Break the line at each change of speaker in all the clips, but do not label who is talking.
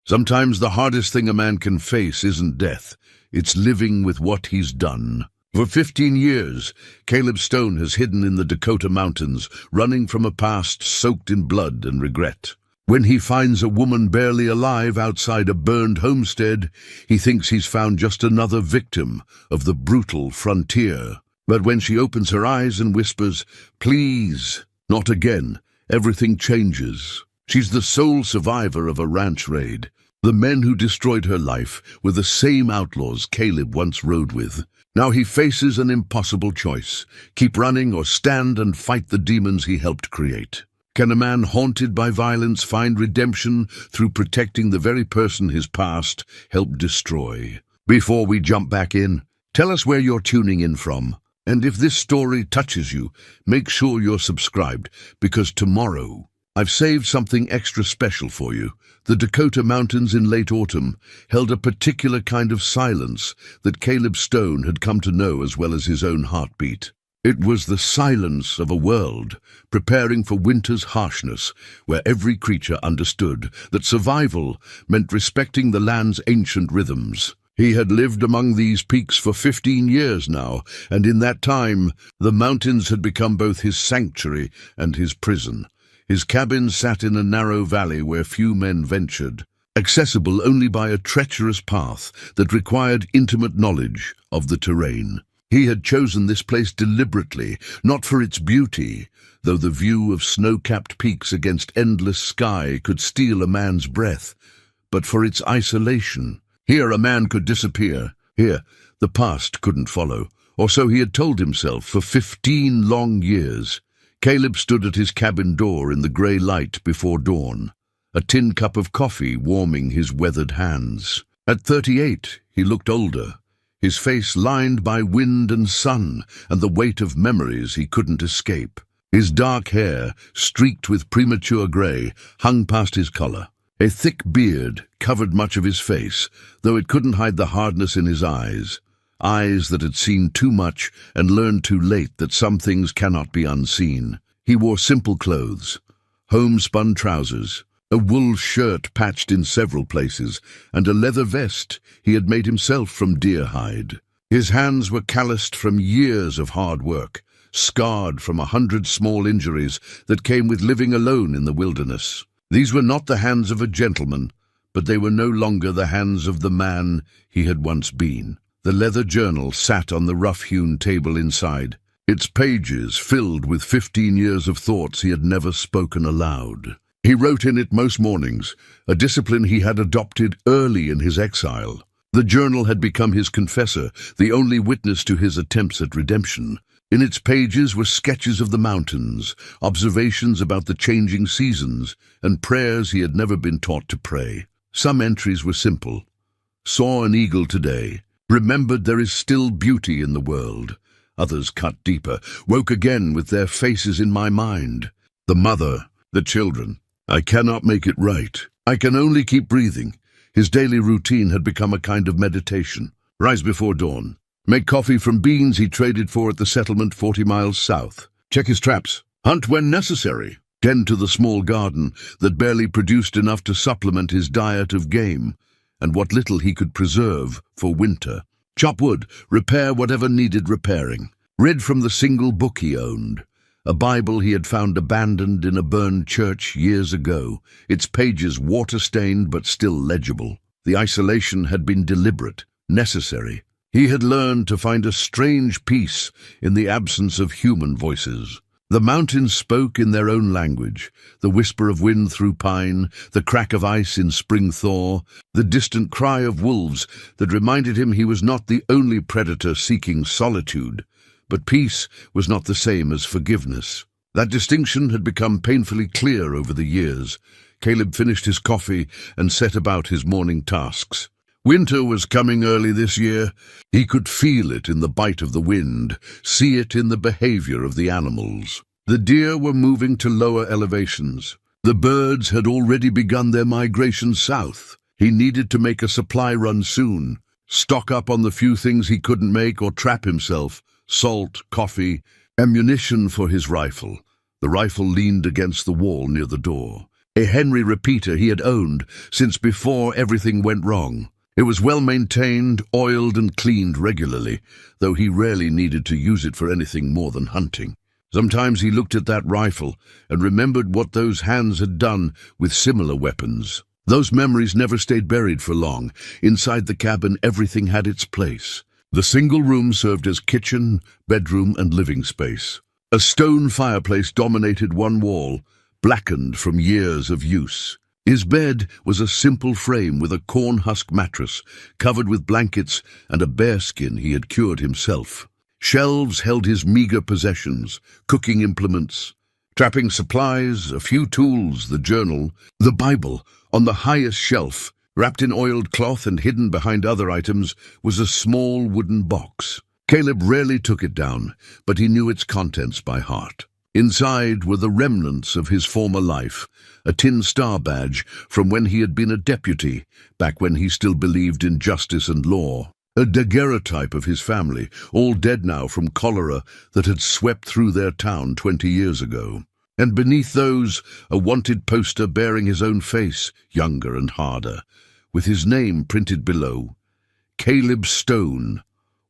Sometimes the hardest thing a man can face isn't death, it's living with what he's done. For 15 years, Caleb Stone has hidden in the Dakota mountains, running from a past soaked in blood and regret. When he finds a woman barely alive outside a burned homestead, he thinks he's found just another victim of the brutal frontier. But when she opens her eyes and whispers, "Please, not again," everything changes. She's the sole survivor of a ranch raid. The men who destroyed her life were the same outlaws Caleb once rode with. Now he faces an impossible choice: keep running or stand and fight the demons he helped create. Can a man haunted by violence find redemption through protecting the very person his past helped destroy? Before we jump back in, tell us where you're tuning in from. And if this story touches you, make sure you're subscribed, because tomorrow I've saved something extra special for you. The Dakota mountains in late autumn held a particular kind of silence that Caleb Stone had come to know as well as his own heartbeat. It was the silence of a world preparing for winter's harshness, where every creature understood that survival meant respecting the land's ancient rhythms. He had lived among these peaks for 15 years now, and in that time, the mountains had become both his sanctuary and his prison. His cabin sat in a narrow valley where few men ventured, accessible only by a treacherous path that required intimate knowledge of the terrain. He had chosen this place deliberately, not for its beauty, though the view of snow-capped peaks against endless sky could steal a man's breath, but for its isolation. Here a man could disappear. Here the past couldn't follow, or so he had told himself for 15 long years. Caleb stood at his cabin door in the grey light before dawn, a tin cup of coffee warming his weathered hands. At 38, he looked older, his face lined by wind and sun and the weight of memories he couldn't escape. His dark hair, streaked with premature grey, hung past his collar. A thick beard covered much of his face, though it couldn't hide the hardness in his eyes that had seen too much and learned too late that some things cannot be unseen. He wore simple clothes, homespun trousers, a wool shirt patched in several places, and a leather vest he had made himself from deer hide. His hands were calloused from years of hard work, scarred from 100 small injuries that came with living alone in the wilderness. These were not the hands of a gentleman, but they were no longer the hands of the man he had once been. The leather journal sat on the rough-hewn table inside, its pages filled with 15 years of thoughts he had never spoken aloud. He wrote in it most mornings, a discipline he had adopted early in his exile. The journal had become his confessor, the only witness to his attempts at redemption. In its pages were sketches of the mountains, observations about the changing seasons, and prayers he had never been taught to pray. Some entries were simple. Saw an eagle today. Remembered there is still beauty in the world. Others cut deeper. Woke again with their faces in my mind. The mother, the children. I cannot make it right. I can only keep breathing. His daily routine had become a kind of meditation. Rise before dawn. Make coffee from beans he traded for at the settlement 40 miles south. Check his traps. Hunt when necessary. Tend to the small garden that barely produced enough to supplement his diet of game and what little he could preserve for winter. Chop wood, repair whatever needed repairing. Read from the single book he owned, a Bible he had found abandoned in a burned church years ago, its pages water-stained but still legible. The isolation had been deliberate, necessary. He had learned to find a strange peace in the absence of human voices. The mountains spoke in their own language, the whisper of wind through pine, the crack of ice in spring thaw, the distant cry of wolves that reminded him he was not the only predator seeking solitude. But peace was not the same as forgiveness. That distinction had become painfully clear over the years. Caleb finished his coffee and set about his morning tasks. Winter was coming early this year. He could feel it in the bite of the wind, see it in the behavior of the animals. The deer were moving to lower elevations. The birds had already begun their migration south. He needed to make a supply run soon, stock up on the few things he couldn't make or trap himself: salt, coffee, ammunition for his rifle. The rifle leaned against the wall near the door. a Henry repeater he had owned since before everything went wrong. It was well maintained, oiled and cleaned regularly, though he rarely needed to use it for anything more than hunting. Sometimes he looked at that rifle and remembered what those hands had done with similar weapons. Those memories never stayed buried for long. Inside the cabin, everything had its place. The single room served as kitchen, bedroom, and living space. A stone fireplace dominated one wall, blackened from years of use. His bed was a simple frame with a corn husk mattress, covered with blankets and a bearskin he had cured himself. Shelves held his meager possessions, cooking implements, trapping supplies, a few tools, the journal, the Bible. On the highest shelf, wrapped in oiled cloth and hidden behind other items, was a small wooden box. Caleb rarely took it down, but he knew its contents by heart. Inside were the remnants of his former life, a tin star badge from when he had been a deputy, back when he still believed in justice and law. A daguerreotype of his family, all dead now from cholera that had swept through their town 20 years ago. And beneath those, a wanted poster bearing his own face, younger and harder, with his name printed below. Caleb Stone,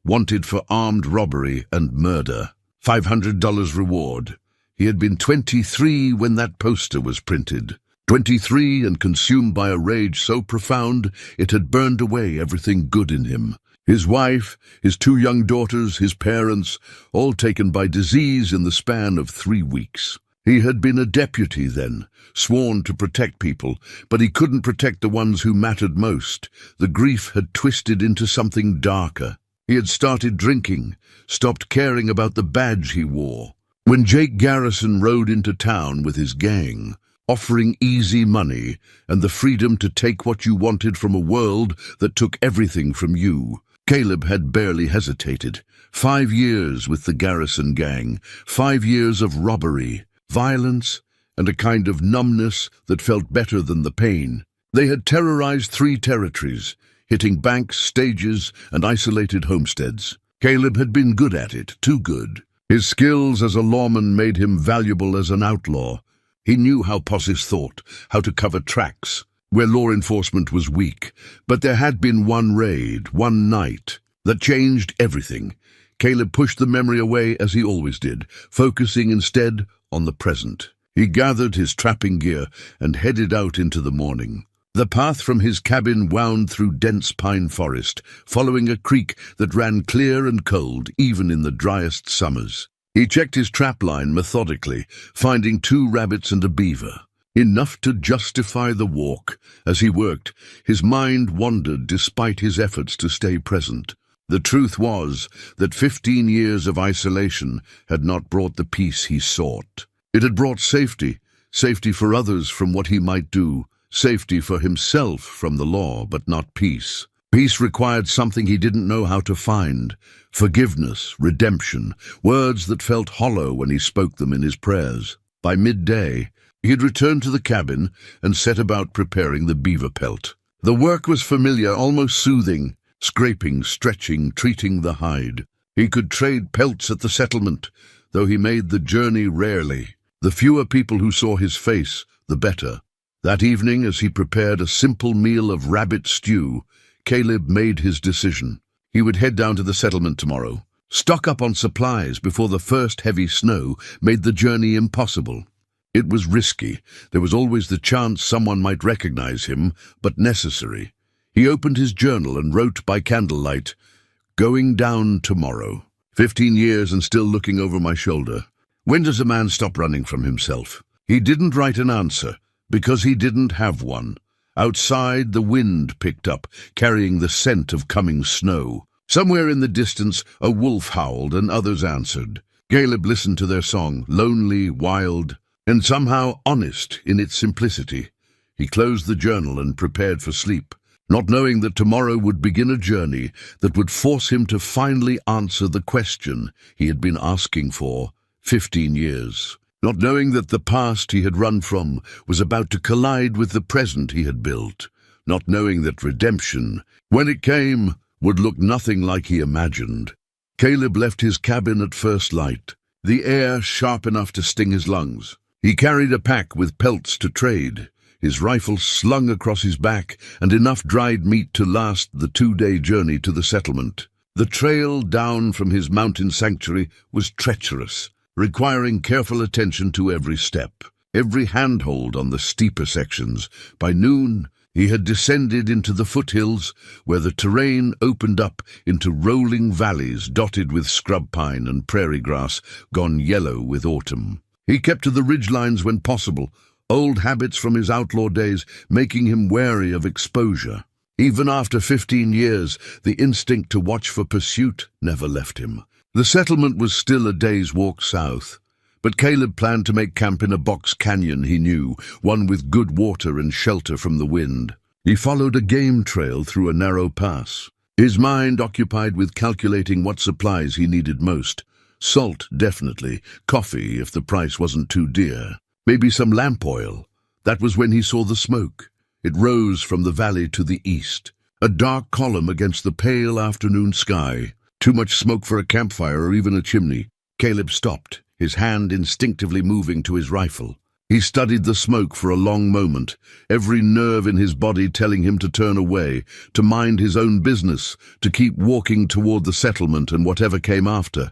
wanted for armed robbery and murder. $500 reward. He had been 23 when that poster was printed. 23 and consumed by a rage so profound it had burned away everything good in him. His wife, his 2 young daughters, his parents, all taken by disease in the span of 3 weeks. He had been a deputy then, sworn to protect people, but he couldn't protect the ones who mattered most. The grief had twisted into something darker. He had started drinking, stopped caring about the badge he wore. When Jake Garrison rode into town with his gang, offering easy money and the freedom to take what you wanted from a world that took everything from you, Caleb had barely hesitated. 5 years with the Garrison gang, 5 years of robbery, violence, and a kind of numbness that felt better than the pain. They had terrorized 3 territories, hitting banks, stages, and isolated homesteads. Caleb had been good at it, too good. His skills as a lawman made him valuable as an outlaw. He knew how posses thought, how to cover tracks, where law enforcement was weak. But there had been one raid, one night, that changed everything. Caleb pushed the memory away as he always did, focusing instead on the present. He gathered his trapping gear and headed out into the morning. The path from his cabin wound through dense pine forest, following a creek that ran clear and cold even in the driest summers. He checked his trap line methodically, finding 2 rabbits and a beaver. Enough to justify the walk. As he worked, his mind wandered despite his efforts to stay present. The truth was that 15 years of isolation had not brought the peace he sought. It had brought safety, safety for others from what he might do, safety for himself from the law, but not peace. Peace required something he didn't know how to find. Forgiveness, redemption, words that felt hollow when he spoke them in his prayers. By midday, he had returned to the cabin and set about preparing the beaver pelt. The work was familiar, almost soothing, scraping, stretching, treating the hide. He could trade pelts at the settlement, though he made the journey rarely. The fewer people who saw his face, the better. That evening, as he prepared a simple meal of rabbit stew, Caleb made his decision. He would head down to the settlement tomorrow, stock up on supplies before the first heavy snow made the journey impossible. It was risky. There was always the chance someone might recognize him, but necessary. He opened his journal and wrote by candlelight, "Going down tomorrow. 15 years and still looking over my shoulder. When does a man stop running from himself?" He didn't write an answer, because he didn't have one. Outside, the wind picked up, carrying the scent of coming snow. Somewhere in the distance, a wolf howled and others answered. Caleb listened to their song, lonely, wild, and somehow honest in its simplicity. He closed the journal and prepared for sleep, not knowing that tomorrow would begin a journey that would force him to finally answer the question he had been asking for 15 years. Not knowing that the past he had run from was about to collide with the present he had built. Not knowing that redemption, when it came, would look nothing like he imagined. Caleb left his cabin at first light, the air sharp enough to sting his lungs. He carried a pack with pelts to trade, his rifle slung across his back, and enough dried meat to last the 2-day journey to the settlement. The trail down from his mountain sanctuary was treacherous, requiring careful attention to every step, every handhold on the steeper sections. By noon, he had descended into the foothills, where the terrain opened up into rolling valleys dotted with scrub pine and prairie grass gone yellow with autumn. He kept to the ridgelines when possible, old habits from his outlaw days making him wary of exposure. Even after 15 years, the instinct to watch for pursuit never left him. The settlement was still a day's walk south, but Caleb planned to make camp in a box canyon he knew, one with good water and shelter from the wind. He followed a game trail through a narrow pass, his mind occupied with calculating what supplies he needed most. Salt, definitely. Coffee, if the price wasn't too dear. Maybe some lamp oil. That was when he saw the smoke. It rose from the valley to the east, a dark column against the pale afternoon sky. Too much smoke for a campfire or even a chimney. Caleb stopped, his hand instinctively moving to his rifle. He studied the smoke for a long moment, every nerve in his body telling him to turn away, to mind his own business, to keep walking toward the settlement and whatever came after.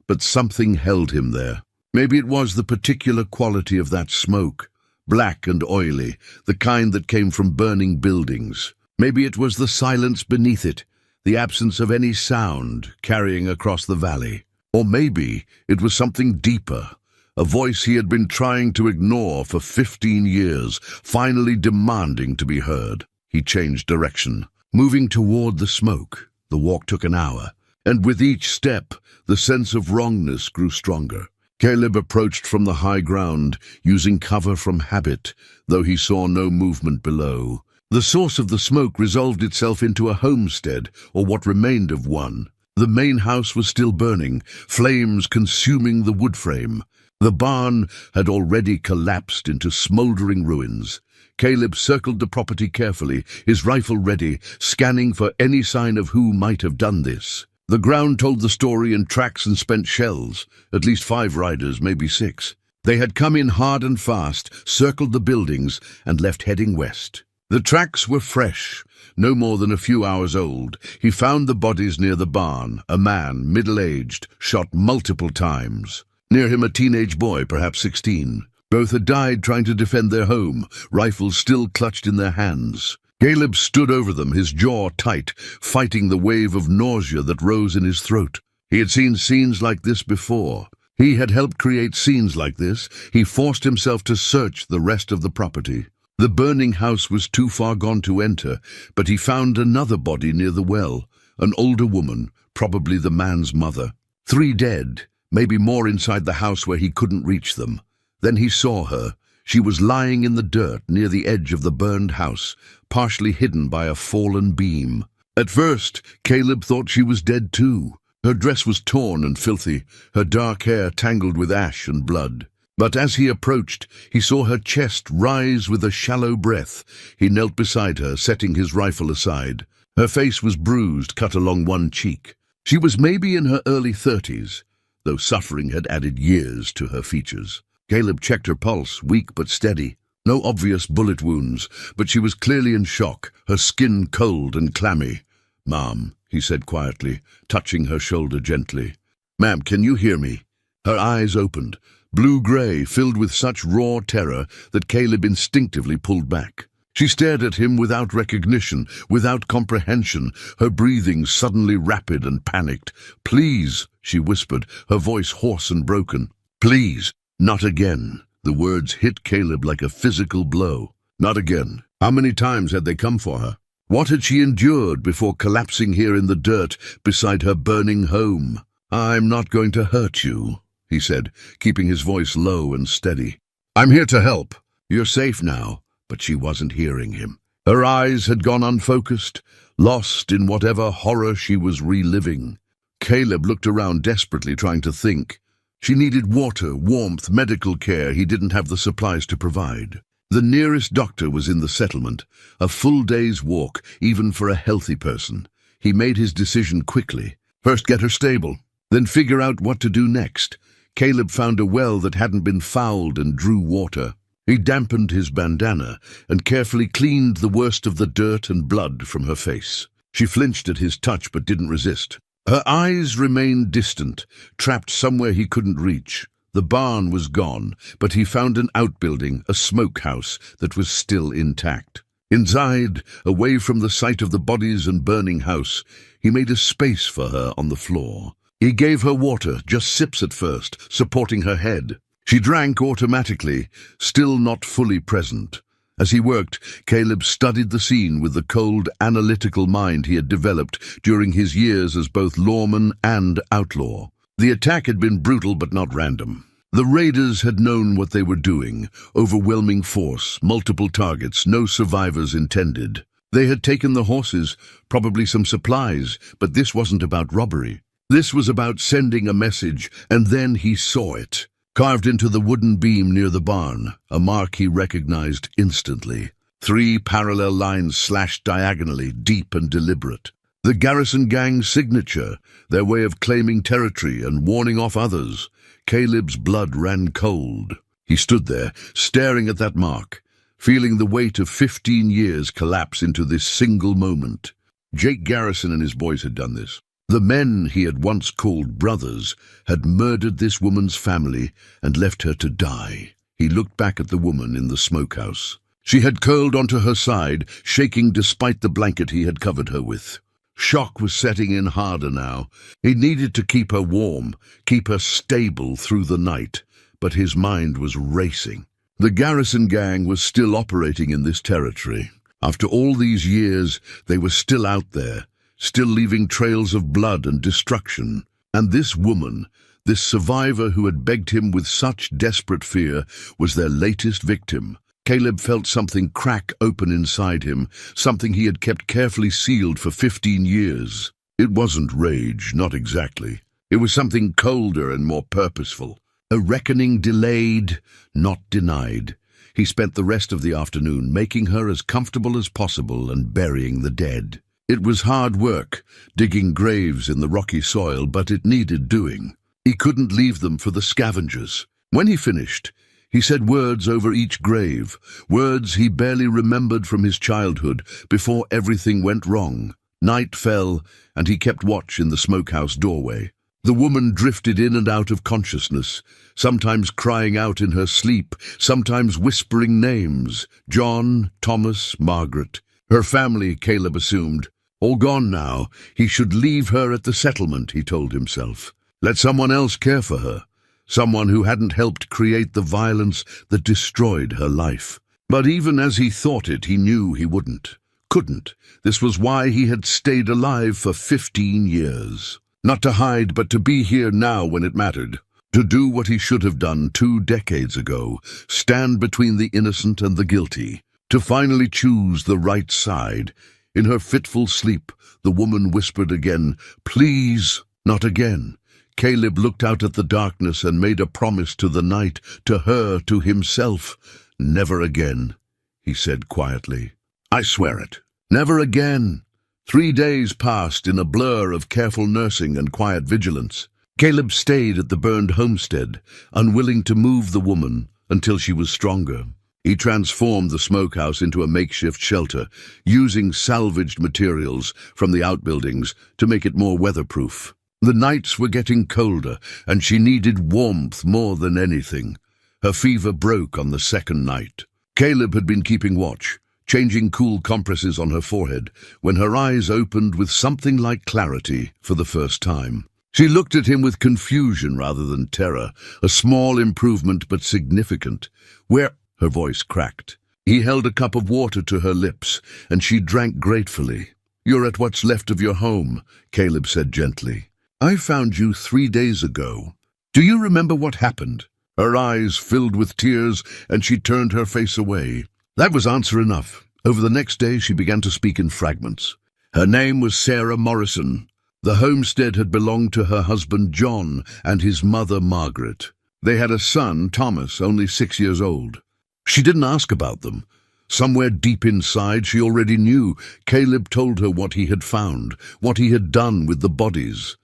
But something held him there. Maybe it was the particular quality of that smoke, black and oily, the kind that came from burning buildings. Maybe it was the silence beneath it, the absence of any sound carrying across the valley. Or maybe it was something deeper, a voice he had been trying to ignore for 15 years, finally demanding to be heard. He changed direction, moving toward the smoke. The walk took an hour, and with each step, the sense of wrongness grew stronger. Caleb approached from the high ground, using cover from habit, though he saw no movement below. The source of the smoke resolved itself into a homestead, or what remained of one. The main house was still burning, flames consuming the wood frame. The barn had already collapsed into smoldering ruins. Caleb circled the property carefully, his rifle ready, scanning for any sign of who might have done this. The ground told the story in tracks and spent shells, at least 5 riders, maybe 6. They had come in hard and fast, circled the buildings, and left heading west. The tracks were fresh, no more than a few hours old. He found the bodies near the barn, a man, middle-aged, shot multiple times. Near him a teenage boy, perhaps 16. Both had died trying to defend their home, rifles still clutched in their hands. Caleb stood over them, his jaw tight, fighting the wave of nausea that rose in his throat. He had seen scenes like this before. He had helped create scenes like this. He forced himself to search the rest of the property. The burning house was too far gone to enter, but he found another body near the well, an older woman, probably the man's mother. 3 dead, maybe more inside the house where he couldn't reach them. Then he saw her. She was lying in the dirt near the edge of the burned house, partially hidden by a fallen beam. At first, Caleb thought she was dead too. Her dress was torn and filthy, her dark hair tangled with ash and blood. But as he approached, he saw her chest rise with a shallow breath. He knelt beside her, setting his rifle aside. Her face was bruised, cut along one cheek. She was maybe in her early 30s, though suffering had added years to her features. Caleb checked her pulse, weak but steady. No obvious bullet wounds, but she was clearly in shock, her skin cold and clammy. "Ma'am," he said quietly, touching her shoulder gently. "Ma'am, can you hear me?" Her eyes opened, blue-gray, filled with such raw terror that Caleb instinctively pulled back. She stared at him without recognition, without comprehension, her breathing suddenly rapid and panicked. "Please," she whispered, her voice hoarse and broken. "Please, not again." The words hit Caleb like a physical blow. Not again. How many times had they come for her? What had she endured before collapsing here in the dirt beside her burning home? "I'm not going to hurt you," he said, keeping his voice low and steady. "I'm here to help. You're safe now." But she wasn't hearing him. Her eyes had gone unfocused, lost in whatever horror she was reliving. Caleb looked around desperately, trying to think. She needed water, warmth, medical care he didn't have the supplies to provide. The nearest doctor was in the settlement, a full day's walk, even for a healthy person. He made his decision quickly. First get her stable, then figure out what to do next. Caleb found a well that hadn't been fouled and drew water. He dampened his bandana and carefully cleaned the worst of the dirt and blood from her face. She flinched at his touch but didn't resist. Her eyes remained distant, trapped somewhere he couldn't reach. The barn was gone, but he found an outbuilding, a smokehouse, that was still intact. Inside, away from the sight of the bodies and burning house, he made a space for her on the floor. He gave her water, just sips at first, supporting her head. She drank automatically, still not fully present. As he worked, Caleb studied the scene with the cold, analytical mind he had developed during his years as both lawman and outlaw. The attack had been brutal but not random. The raiders had known what they were doing: overwhelming force, multiple targets, no survivors intended. They had taken the horses, probably some supplies, but this wasn't about robbery. This was about sending a message, and then he saw it. Carved into the wooden beam near the barn, a mark he recognized instantly. 3 parallel lines slashed diagonally, deep and deliberate. The garrison gang's signature, their way of claiming territory and warning off others. Caleb's blood ran cold. He stood there, staring at that mark, feeling the weight of 15 years collapse into this single moment. Jake Garrison and his boys had done this. The men he had once called brothers had murdered this woman's family and left her to die. He looked back at the woman in the smokehouse. She had curled onto her side, shaking despite the blanket he had covered her with. Shock was setting in harder now. He needed to keep her warm, keep her stable through the night, but his mind was racing. The garrison gang was still operating in this territory. After all these years, they were still out there, still leaving trails of blood and destruction. And this woman, this survivor who had begged him with such desperate fear, was their latest victim. Caleb felt something crack open inside him, something he had kept carefully sealed for 15 years. It wasn't rage, not exactly. It was something colder and more purposeful. A reckoning delayed, not denied. He spent the rest of the afternoon making her as comfortable as possible and burying the dead. It was hard work, digging graves in the rocky soil, but it needed doing. He couldn't leave them for the scavengers. When he finished, he said words over each grave, words he barely remembered from his childhood before everything went wrong. Night fell, and he kept watch in the smokehouse doorway. The woman drifted in and out of consciousness, sometimes crying out in her sleep, sometimes whispering names: John, Thomas, Margaret. Her family, Caleb assumed. All gone now. He should leave her at the settlement, he told himself. Let someone else care for her. Someone who hadn't helped create the violence that destroyed her life. But even as he thought it, he knew he wouldn't. Couldn't. This was why he had stayed alive for 15 years. Not to hide, but to be here now when it mattered. To do what he should have done 2 decades ago. Stand between the innocent and the guilty. To finally choose the right side. In her fitful sleep, the woman whispered again, "Please, not again." Caleb looked out at the darkness and made a promise to the night, to her, to himself. "Never again," he said quietly. "I swear it. Never again." 3 days passed in a blur of careful nursing and quiet vigilance. Caleb stayed at the burned homestead, unwilling to move the woman until she was stronger. He transformed the smokehouse into a makeshift shelter, using salvaged materials from the outbuildings to make it more weatherproof. The nights were getting colder, and she needed warmth more than anything. Her fever broke on the 2nd night. Caleb had been keeping watch, changing cool compresses on her forehead, when her eyes opened with something like clarity for the first time. She looked at him with confusion rather than terror, a small improvement but significant. "Where—" Her voice cracked. He held a cup of water to her lips, and she drank gratefully. "You're at what's left of your home," Caleb said gently. "I found you 3 days ago. Do you remember what happened?" Her eyes filled with tears, and she turned her face away. That was answer enough. Over the next day, she began to speak in fragments. Her name was Sarah Morrison. The homestead had belonged to her husband John and his mother Margaret. They had a son, Thomas, only 6 years old. She didn't ask about them. Somewhere deep inside, she already knew. Caleb told her what he had found, what he had done with the bodies.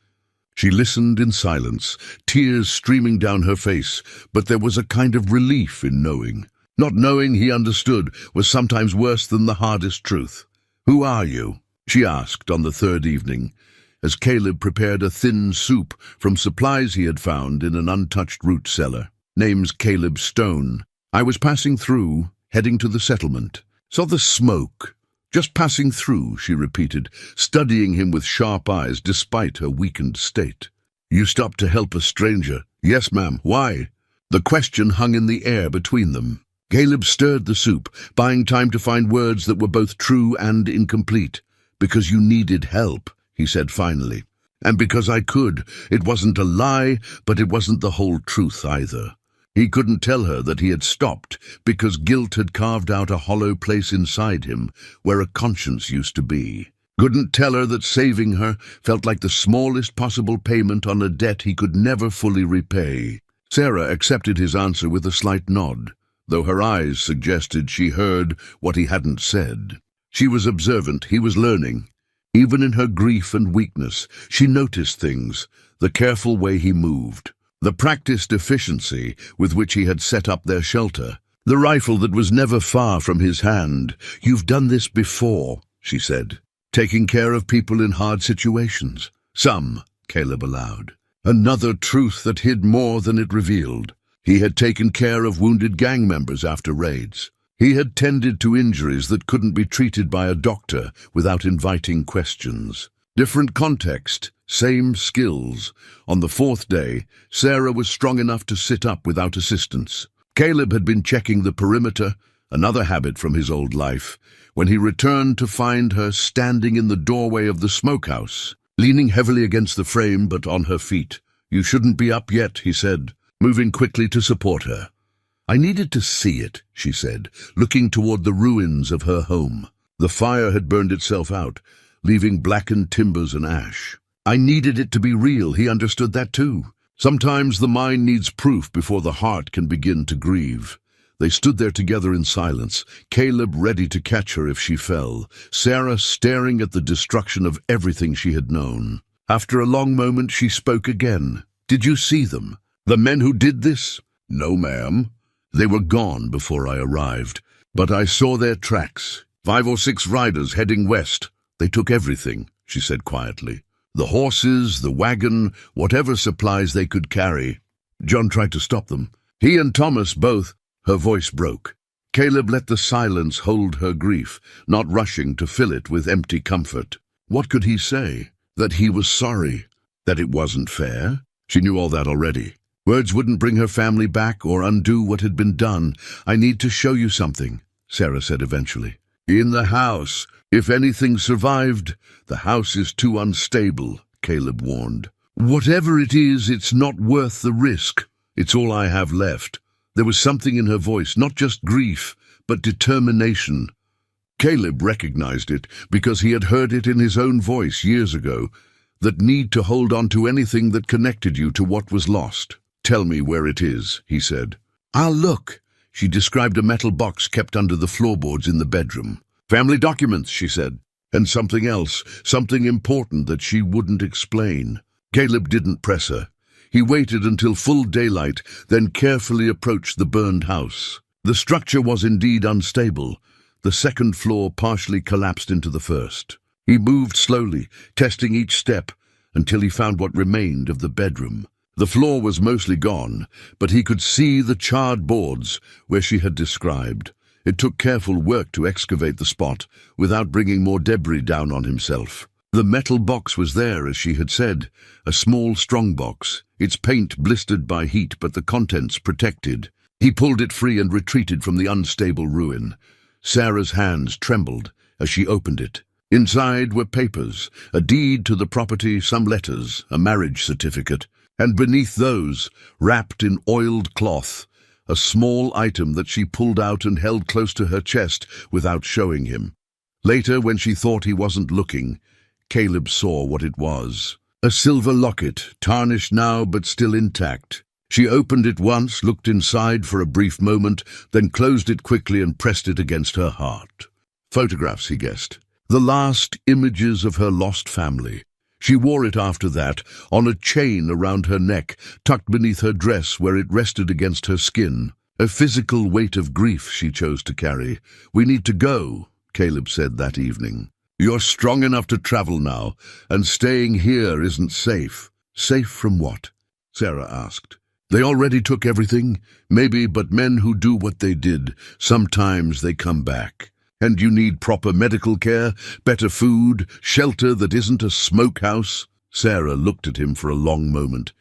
She listened in silence, tears streaming down her face, but there was a kind of relief in knowing. Not knowing he understood was sometimes worse than the hardest truth. "Who are you?" she asked on the third evening, as Caleb prepared a thin soup from supplies he had found in an untouched root cellar. "Name's Caleb Stone. I was passing through, heading to the settlement. Saw the smoke. Just passing through," she repeated, studying him with sharp eyes despite her weakened state. "You stopped to help a stranger?" "Yes, ma'am. Why?" The question hung in the air between them. Caleb stirred the soup, buying time to find words that were both true and incomplete. "Because you needed help," he said finally. "And because I could. It wasn't a lie, but it wasn't the whole truth either." He couldn't tell her that he had stopped because guilt had carved out a hollow place inside him where a conscience used to be. Couldn't tell her that saving her felt like the smallest possible payment on a debt he could never fully repay. Sarah accepted his answer with a slight nod, though her eyes suggested she heard what he hadn't said. She was observant, he was learning. Even in her grief and weakness, she noticed things, the careful way he moved, the practiced efficiency with which he had set up their shelter, the rifle that was never far from his hand. "You've done this before," she said, "taking care of people in hard situations." "Some," Caleb allowed. Another truth that hid more than it revealed. He had taken care of wounded gang members after raids. He had tended to injuries that couldn't be treated by a doctor without inviting questions. Different context, same skills. On the fourth day, Sarah was strong enough to sit up without assistance. Caleb had been checking the perimeter, another habit from his old life, when he returned to find her standing in the doorway of the smokehouse, leaning heavily against the frame but on her feet. "You shouldn't be up yet," he said, moving quickly to support her. "I needed to see it," she said, looking toward the ruins of her home. The fire had burned itself out, leaving blackened timbers and ash. I needed it to be real. He understood that too. Sometimes the mind needs proof before the heart can begin to grieve. They stood there together in silence, Caleb ready to catch her if she fell, Sarah staring at the destruction of everything she had known. After a long moment, she spoke again. "Did you see them? The men who did this?" "No, ma'am. They were gone before I arrived, but I saw their tracks. 5 or 6 riders heading west. They took everything," she said quietly. "The horses, the wagon, whatever supplies they could carry." John tried to stop them. "He and Thomas both." Her voice broke. Caleb let the silence hold her grief, not rushing to fill it with empty comfort. What could he say? That he was sorry? That it wasn't fair? She knew all that already. Words wouldn't bring her family back or undo what had been done. "I need to show you something," Sarah said eventually. "In the house. If anything survived, the house is too unstable," Caleb warned. "Whatever it is, it's not worth the risk. It's all I have left." There was something in her voice, not just grief, but determination. Caleb recognized it because he had heard it in his own voice years ago, that need to hold on to anything that connected you to what was lost. "Tell me where it is," he said. "I'll look." She described a metal box kept under the floorboards in the bedroom. "Family documents," she said. And something else, something important that she wouldn't explain. Caleb didn't press her. He waited until full daylight, then carefully approached the burned house. The structure was indeed unstable. The second floor partially collapsed into the first. He moved slowly, testing each step, until he found what remained of the bedroom. The floor was mostly gone, but he could see the charred boards where she had described. It took careful work to excavate the spot without bringing more debris down on himself. The metal box was there, as she had said, a small, strong box, its paint blistered by heat but the contents protected. He pulled it free and retreated from the unstable ruin. Sarah's hands trembled as she opened it. Inside were papers, a deed to the property, some letters, a marriage certificate, and beneath those, wrapped in oiled cloth, a small item that she pulled out and held close to her chest without showing him. Later, when she thought he wasn't looking, Caleb saw what it was. A silver locket, tarnished now but still intact. She opened it once, looked inside for a brief moment, then closed it quickly and pressed it against her heart. Photographs, he guessed. The last images of her lost family. She wore it after that, on a chain around her neck, tucked beneath her dress where it rested against her skin. a physical weight of grief she chose to carry. "We need to go," Caleb said that evening. "You're strong enough to travel now, and staying here isn't safe." "Safe from what?" Sarah asked. "They already took everything, maybe, but men who do what they did, sometimes they come back. And you need proper medical care, better food, shelter that isn't a smokehouse." Sarah looked at him for a long moment,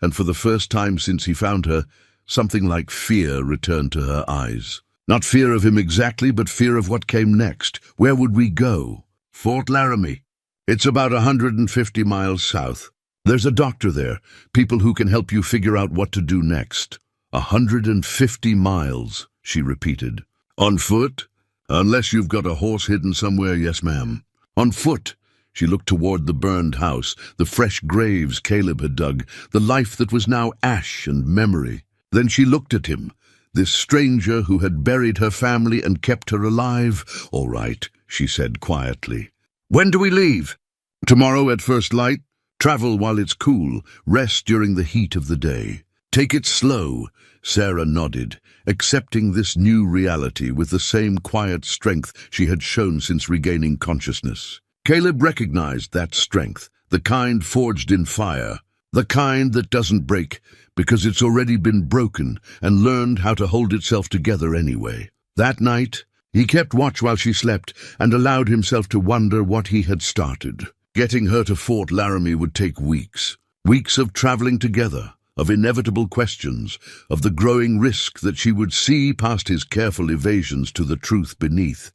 and for the first time since he found her, something like fear returned to her eyes. Not fear of him exactly, but fear of what came next. "Where would we go?" "Fort Laramie. It's about 150 miles south. There's a doctor there, people who can help you figure out what to do next." 150 miles, she repeated. "On foot? Unless you've got a horse hidden somewhere, yes, ma'am." "On foot." She looked toward the burned house, the fresh graves Caleb had dug, the life that was now ash and memory. Then she looked at him, this stranger who had buried her family and kept her alive. "All right," she said quietly. "When do we leave?" "Tomorrow at first light. Travel while it's cool, rest during the heat of the day. Take it slow." Sarah nodded, accepting this new reality with the same quiet strength she had shown since regaining consciousness. Caleb recognized that strength, the kind forged in fire, the kind that doesn't break because it's already been broken and learned how to hold itself together anyway. That night, he kept watch while she slept and allowed himself to wonder what he had started. Getting her to Fort Laramie would take weeks. Weeks of traveling together, of inevitable questions, of the growing risk that she would see past his careful evasions to the truth beneath.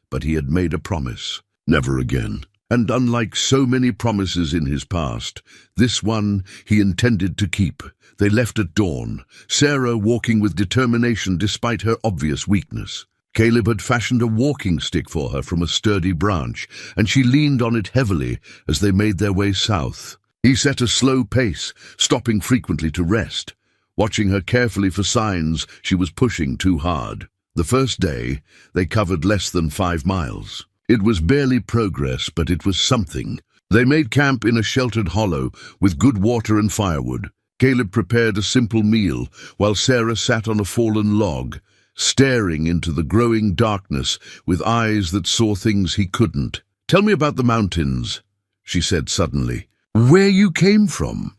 But he had made a promise. Never again. And unlike so many promises in his past, this one he intended to keep. They left at dawn, Sarah walking with determination despite her obvious weakness. Caleb had fashioned a walking stick for her from a sturdy branch, and she leaned on it heavily as they made their way south. He set a slow pace, stopping frequently to rest, watching her carefully for signs she was pushing too hard. The first day, they covered less than 5 miles. It was barely progress, but it was something. They made camp in a sheltered hollow with good water and firewood. Caleb prepared a simple meal, while Sarah sat on a fallen log, staring into the growing darkness with eyes that saw things he couldn't. "Tell me about the mountains," she said suddenly. "Where you came from?"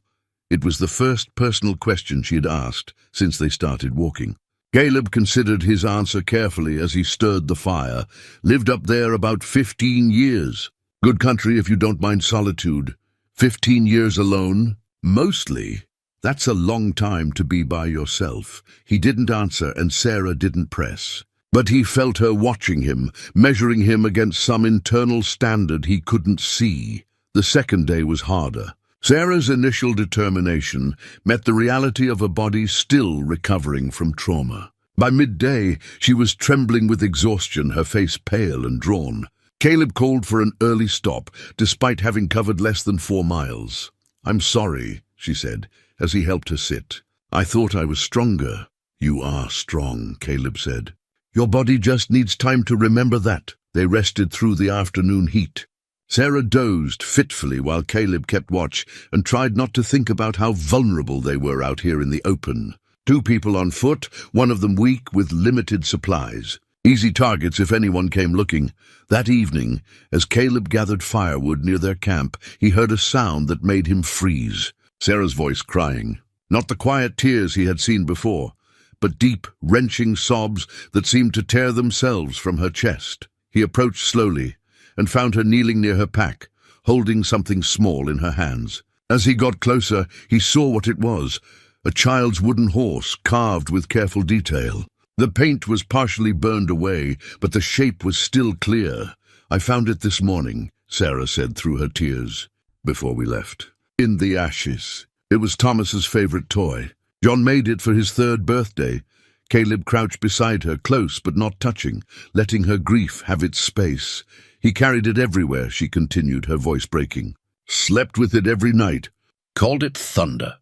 It was the first personal question she had asked since they started walking. Caleb considered his answer carefully as he stirred the fire. "Lived up there about 15 years. Good country if you don't mind solitude. 15 years alone?" "Mostly. That's a long time to be by yourself." He didn't answer, and Sarah didn't press. But he felt her watching him, measuring him against some internal standard he couldn't see. The second day was harder. Sarah's initial determination met the reality of a body still recovering from trauma. By midday, she was trembling with exhaustion, her face pale and drawn. Caleb called for an early stop, despite having covered less than 4 miles. "I'm sorry," she said, as he helped her sit. "I thought I was stronger." "You are strong," Caleb said. "Your body just needs time to remember that." They rested through the afternoon heat. Sarah dozed fitfully while Caleb kept watch and tried not to think about how vulnerable they were out here in the open. 2 people on foot, one of them weak with limited supplies. Easy targets if anyone came looking. That evening, as Caleb gathered firewood near their camp, he heard a sound that made him freeze. Sarah's voice crying. Not the quiet tears he had seen before, but deep, wrenching sobs that seemed to tear themselves from her chest. He approached slowly and found her kneeling near her pack, holding something small in her hands. As he got closer, he saw what it was, a child's wooden horse carved with careful detail. The paint was partially burned away, but the shape was still clear. "I found it this morning," Sarah said through her tears, "before we left. In the ashes. It was Thomas's favorite toy. John made it for his 3rd birthday. Caleb crouched beside her, close but not touching, letting her grief have its space. He carried it everywhere," she continued, her voice breaking. "Slept with it every night. Called it Thunder.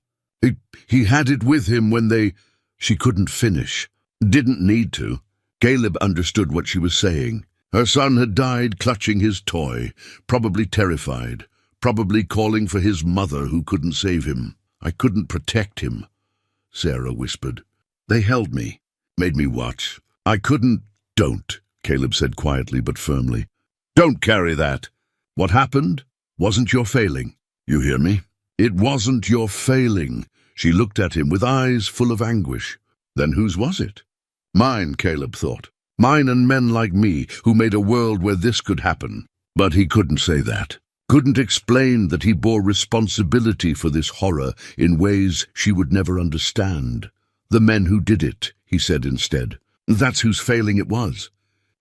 He had it with him when they—" She couldn't finish. Didn't need to. Caleb understood what she was saying. Her son had died clutching his toy, probably terrified, probably calling for his mother who couldn't save him. "I couldn't protect him," Sarah whispered. "They held me. Made me watch. I couldn't. Don't, Caleb said quietly but firmly. Don't carry that. What happened wasn't your failing. You hear me? It wasn't your failing. She looked at him with eyes full of anguish. Then whose was it? Mine, Caleb thought. Mine and men like me, who made a world where this could happen. But he couldn't say that. Couldn't explain that he bore responsibility for this horror in ways she would never understand. The men who did it, he said instead. That's whose failing it was.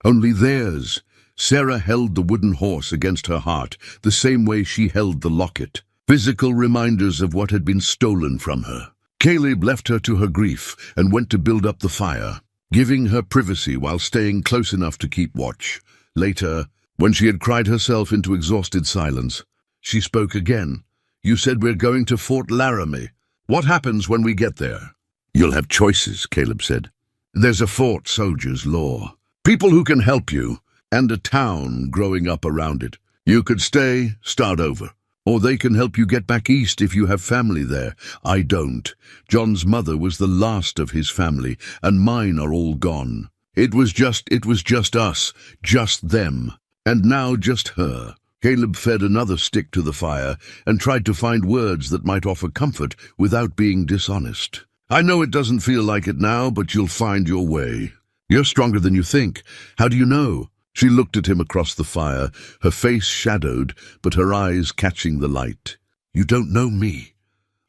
Only theirs. Sarah held the wooden horse against her heart, the same way she held the locket. Physical reminders of what had been stolen from her. Caleb left her to her grief and went to build up the fire, giving her privacy while staying close enough to keep watch. Later, when she had cried herself into exhausted silence, she spoke again. You said we're going to Fort Laramie. What happens when we get there? You'll have choices, Caleb said. There's a fort, soldiers, law. People who can help you, and a town growing up around it. You could stay, start over. Or they can help you get back east if you have family there. I don't. John's mother was the last of his family, and mine are all gone. It was just us, just them. And now just her. Caleb fed another stick to the fire and tried to find words that might offer comfort without being dishonest. I know it doesn't feel like it now, but you'll find your way. You're stronger than you think. How do you know? She looked at him across the fire, her face shadowed, but her eyes catching the light. You don't know me.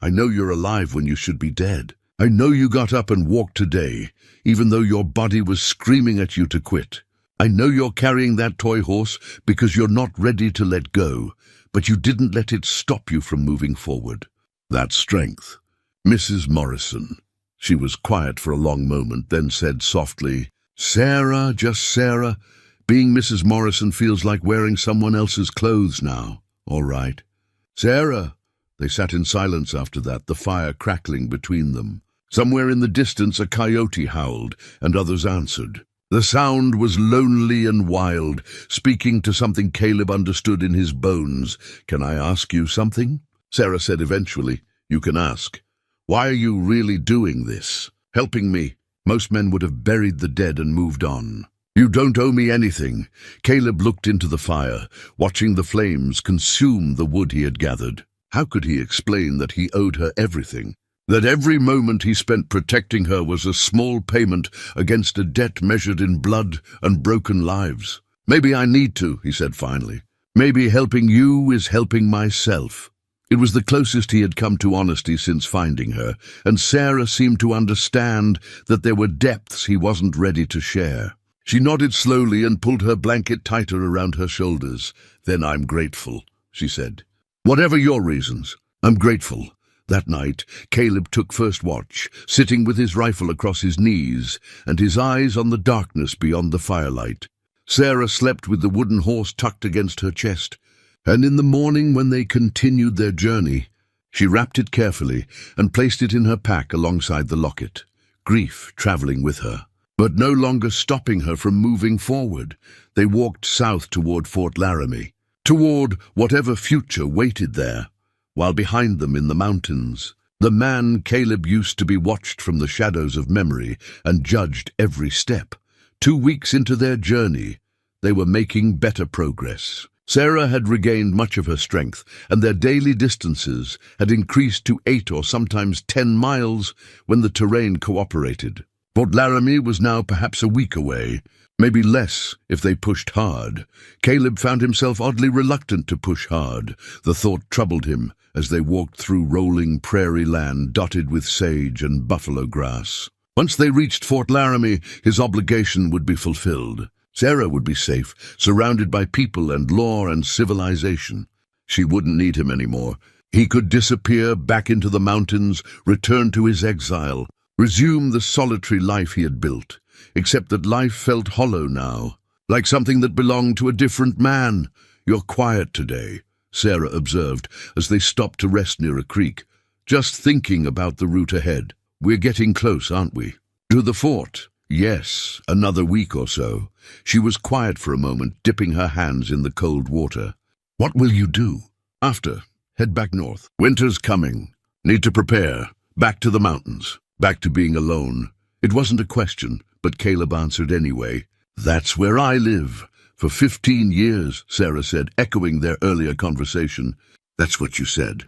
I know you're alive when you should be dead. I know you got up and walked today, even though your body was screaming at you to quit. I know you're carrying that toy horse because you're not ready to let go, but you didn't let it stop you from moving forward. That's strength. Mrs. Morrison. She was quiet for a long moment, then said softly, Sarah, just Sarah. Being Mrs. Morrison feels like wearing someone else's clothes now. All right. Sarah. They sat in silence after that, the fire crackling between them. Somewhere in the distance a coyote howled, and others answered. The sound was lonely and wild, speaking to something Caleb understood in his bones. Can I ask you something? Sarah said eventually. You can ask. Why are you really doing this? Helping me. Most men would have buried the dead and moved on. You don't owe me anything. Caleb looked into the fire, watching the flames consume the wood he had gathered. How could he explain that he owed her everything? That every moment he spent protecting her was a small payment against a debt measured in blood and broken lives? Maybe I need to, he said finally. Maybe helping you is helping myself. It was the closest he had come to honesty since finding her, and Sarah seemed to understand that there were depths he wasn't ready to share. She nodded slowly and pulled her blanket tighter around her shoulders. Then I'm grateful, she said. Whatever your reasons, I'm grateful. That night, Caleb took first watch, sitting with his rifle across his knees and his eyes on the darkness beyond the firelight. Sarah slept with the wooden horse tucked against her chest, and in the morning when they continued their journey, she wrapped it carefully and placed it in her pack alongside the locket, grief traveling with her, but no longer stopping her from moving forward. They walked south toward Fort Laramie, toward whatever future waited there. While behind them in the mountains, the man Caleb used to be watched from the shadows of memory and judged every step. 2 weeks into their journey, they were making better progress. Sarah had regained much of her strength, and their daily distances had increased to 8 or sometimes 10 miles when the terrain cooperated. Fort Laramie was now perhaps a week away, maybe less if they pushed hard. Caleb found himself oddly reluctant to push hard. The thought troubled him as they walked through rolling prairie land dotted with sage and buffalo grass. Once they reached Fort Laramie, his obligation would be fulfilled. Sarah would be safe, surrounded by people and law and civilization. She wouldn't need him anymore. He could disappear back into the mountains, return to his exile, resume the solitary life he had built. Except that life felt hollow now, like something that belonged to a different man. You're quiet today, Sarah observed as they stopped to rest near a creek. Just thinking about the route ahead. We're getting close, aren't we? To the fort. Yes, another week or so. She was quiet for a moment, dipping her hands in the cold water. What will you do? After, head back north. Winter's coming. Need to prepare. Back to the mountains. Back to being alone. It wasn't a question, but Caleb answered anyway. That's where I live. For 15 years, Sarah said, echoing their earlier conversation. That's what you said.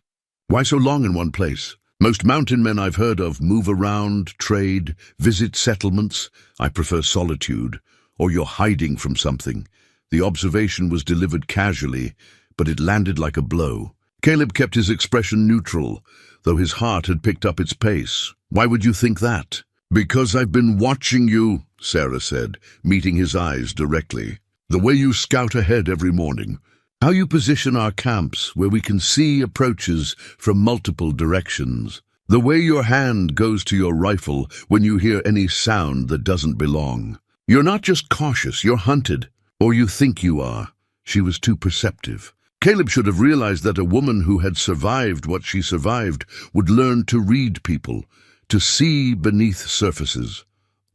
Why so long in one place? Most mountain men I've heard of move around, trade, visit settlements. I prefer solitude. Or you're hiding from something. The observation was delivered casually, but it landed like a blow. Caleb kept his expression neutral, though his heart had picked up its pace. Why would you think that? Because I've been watching you, Sarah said, meeting his eyes directly. The way you scout ahead every morning. How you position our camps where we can see approaches from multiple directions. The way your hand goes to your rifle when you hear any sound that doesn't belong. You're not just cautious, you're hunted. Or you think you are. She was too perceptive. Caleb should have realized that a woman who had survived what she survived would learn to read people, to see beneath surfaces.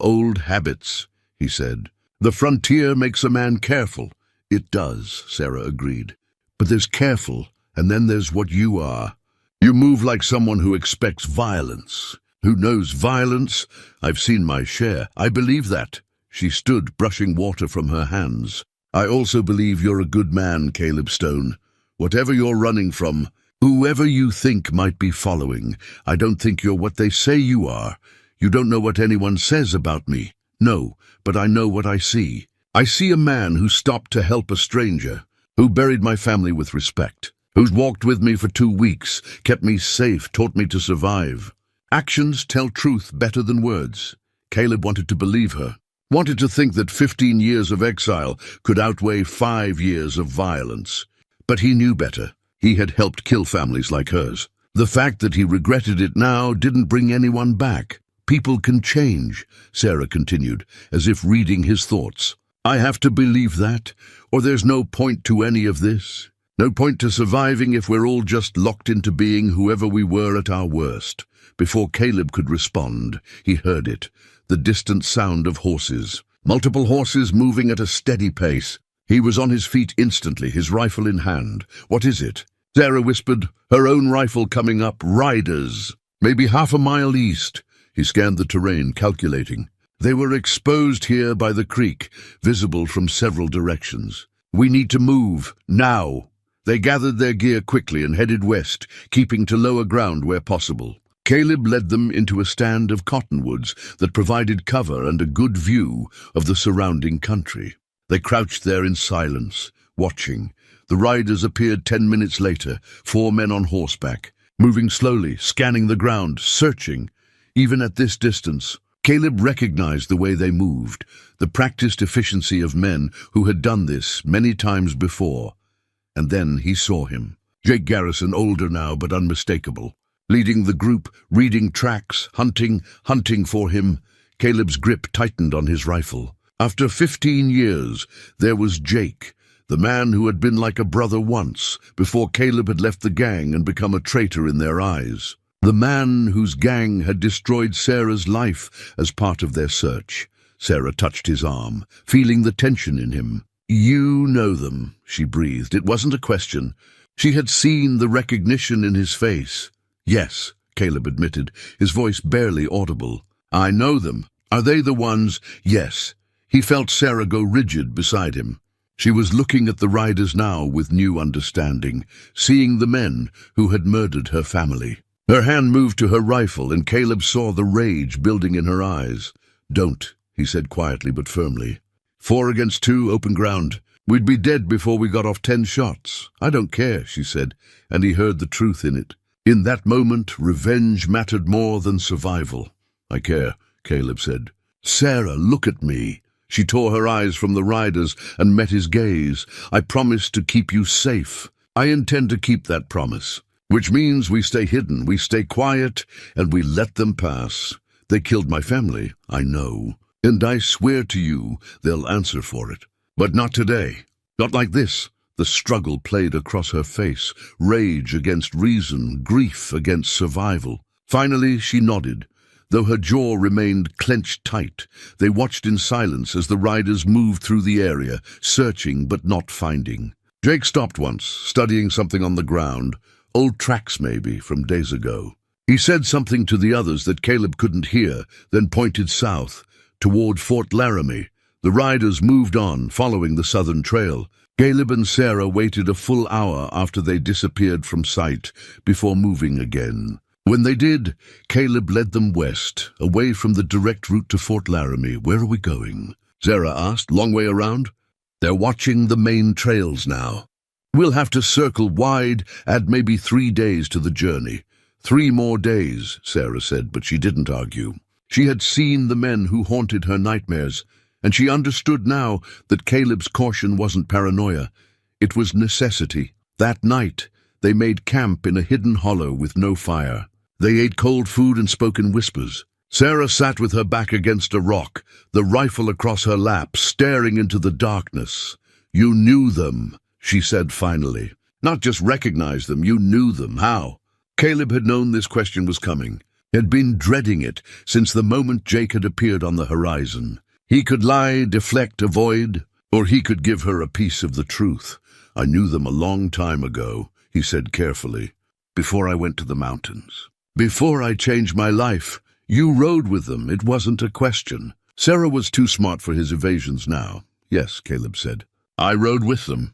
Old habits, he said. The frontier makes a man careful. It does, Sarah agreed. But there's careful, and then there's what you are. You move like someone who expects violence. Who knows violence? I've seen my share. I believe that. She stood, brushing water from her hands. I also believe you're a good man, Caleb Stone. Whatever you're running from, whoever you think might be following, I don't think you're what they say you are. You don't know what anyone says about me. No, but I know what I see. I see a man who stopped to help a stranger, who buried my family with respect, who's walked with me for 2 weeks, kept me safe, taught me to survive. Actions tell truth better than words. Caleb wanted to believe her, wanted to think that 15 years of exile could outweigh 5 years of violence. But he knew better. He had helped kill families like hers. The fact that he regretted it now didn't bring anyone back. People can change, Sarah continued, as if reading his thoughts. I have to believe that, or there's no point to any of this. No point to surviving if we're all just locked into being whoever we were at our worst. Before Caleb could respond, he heard it, the distant sound of horses. Multiple horses moving at a steady pace. He was on his feet instantly, his rifle in hand. What is it? Sarah whispered, her own rifle coming up. Riders. Maybe half a mile east. He scanned the terrain, calculating. They were exposed here by the creek, visible from several directions. We need to move, now. They gathered their gear quickly and headed west, keeping to lower ground where possible. Caleb led them into a stand of cottonwoods that provided cover and a good view of the surrounding country. They crouched there in silence, watching. The riders appeared 10 minutes later, 4 men on horseback, moving slowly, scanning the ground, searching. Even at this distance, Caleb recognized the way they moved, the practiced efficiency of men who had done this many times before. And then he saw him. Jake Garrison, older now but unmistakable, leading the group, reading tracks, hunting for him. Caleb's grip tightened on his rifle. After 15 years, there was Jake, the man who had been like a brother once, before Caleb had left the gang and become a traitor in their eyes. The man whose gang had destroyed Sarah's life as part of their search. Sarah touched his arm, feeling the tension in him. You know them, she breathed. It wasn't a question. She had seen the recognition in his face. Yes, Caleb admitted, his voice barely audible. I know them. Are they the ones? Yes. He felt Sarah go rigid beside him. She was looking at the riders now with new understanding, seeing the men who had murdered her family. Her hand moved to her rifle, and Caleb saw the rage building in her eyes. Don't, he said quietly but firmly. 4 against 2, open ground. We'd be dead before we got off 10 shots. I don't care, she said, and he heard the truth in it. In that moment, revenge mattered more than survival. I care, Caleb said. Sarah, look at me. She tore her eyes from the riders and met his gaze. I promised to keep you safe. I intend to keep that promise. Which means we stay hidden, we stay quiet, and we let them pass. They killed my family, I know. And I swear to you, they'll answer for it. But not today. Not like this. The struggle played across her face. Rage against reason, grief against survival. Finally, she nodded. Though her jaw remained clenched tight, they watched in silence as the riders moved through the area, searching but not finding. Jake stopped once, studying something on the ground. Old tracks, maybe, from days ago. He said something to the others that Caleb couldn't hear, then pointed south, toward Fort Laramie. The riders moved on, following the southern trail. Caleb and Sarah waited a full hour after they disappeared from sight before moving again. When they did, Caleb led them west, away from the direct route to Fort Laramie. "Where are we going?" Sarah asked. "Long way around?" "They're watching the main trails now. We'll have to circle wide, add maybe 3 days to the journey." 3 more days, Sarah said, but she didn't argue. She had seen the men who haunted her nightmares, and she understood now that Caleb's caution wasn't paranoia. It was necessity. That night, they made camp in a hidden hollow with no fire. They ate cold food and spoke in whispers. Sarah sat with her back against a rock, the rifle across her lap, staring into the darkness. "You knew them," she said finally. "Not just recognized them, you knew them. How?" Caleb had known this question was coming. He had been dreading it since the moment Jake had appeared on the horizon. He could lie, deflect, avoid, or he could give her a piece of the truth. "I knew them a long time ago," he said carefully, "before I went to the mountains. Before I changed my life. You rode with them, it wasn't a question." Sarah was too smart for his evasions now. "Yes," Caleb said. "I rode with them.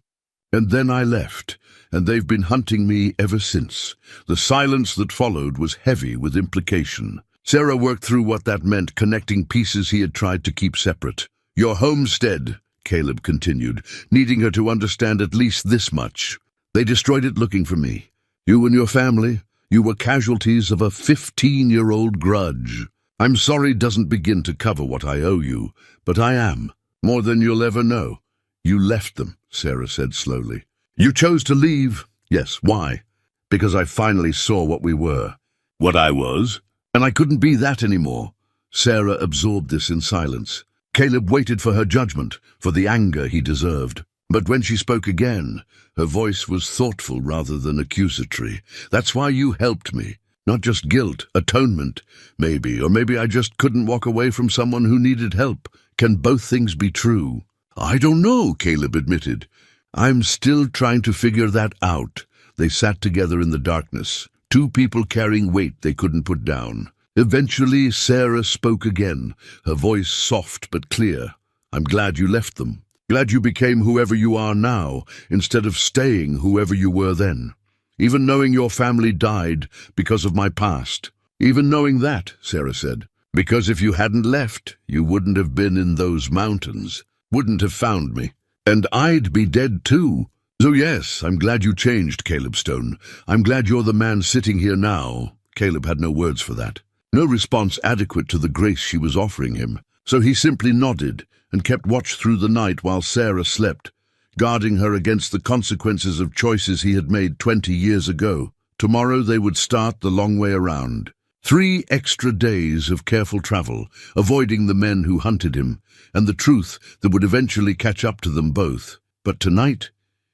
And then I left, and they've been hunting me ever since." The silence that followed was heavy with implication. Sarah worked through what that meant, connecting pieces he had tried to keep separate. "Your homestead," Caleb continued, needing her to understand at least this much. "They destroyed it looking for me. You and your family, you were casualties of a 15-year-old grudge. I'm sorry doesn't begin to cover what I owe you, but I am, more than you'll ever know. You left them," Sarah said slowly. "You chose to leave." "Yes, why?" "Because I finally saw what we were." "What I was?" "And I couldn't be that anymore." Sarah absorbed this in silence. Caleb waited for her judgment, for the anger he deserved. But when she spoke again, her voice was thoughtful rather than accusatory. "That's why you helped me. Not just guilt, atonement, maybe, or maybe I just couldn't walk away from someone who needed help. Can both things be true?" "I don't know," Caleb admitted. "I'm still trying to figure that out." They sat together in the darkness, 2 people carrying weight they couldn't put down. Eventually, Sarah spoke again, her voice soft but clear. "I'm glad you left them. Glad you became whoever you are now, instead of staying whoever you were then. Even knowing your family died because of my past. Even knowing that," Sarah said. "Because if you hadn't left, you wouldn't have been in those mountains. Wouldn't have found me. And I'd be dead too. So yes, I'm glad you changed, Caleb Stone. I'm glad you're the man sitting here now." Caleb had no words for that. No response adequate to the grace she was offering him. So he simply nodded and kept watch through the night while Sarah slept, guarding her against the consequences of choices he had made 20 years ago. Tomorrow they would start the long way around. 3 extra days of careful travel, avoiding the men who hunted him, and the truth that would eventually catch up to them both. But tonight,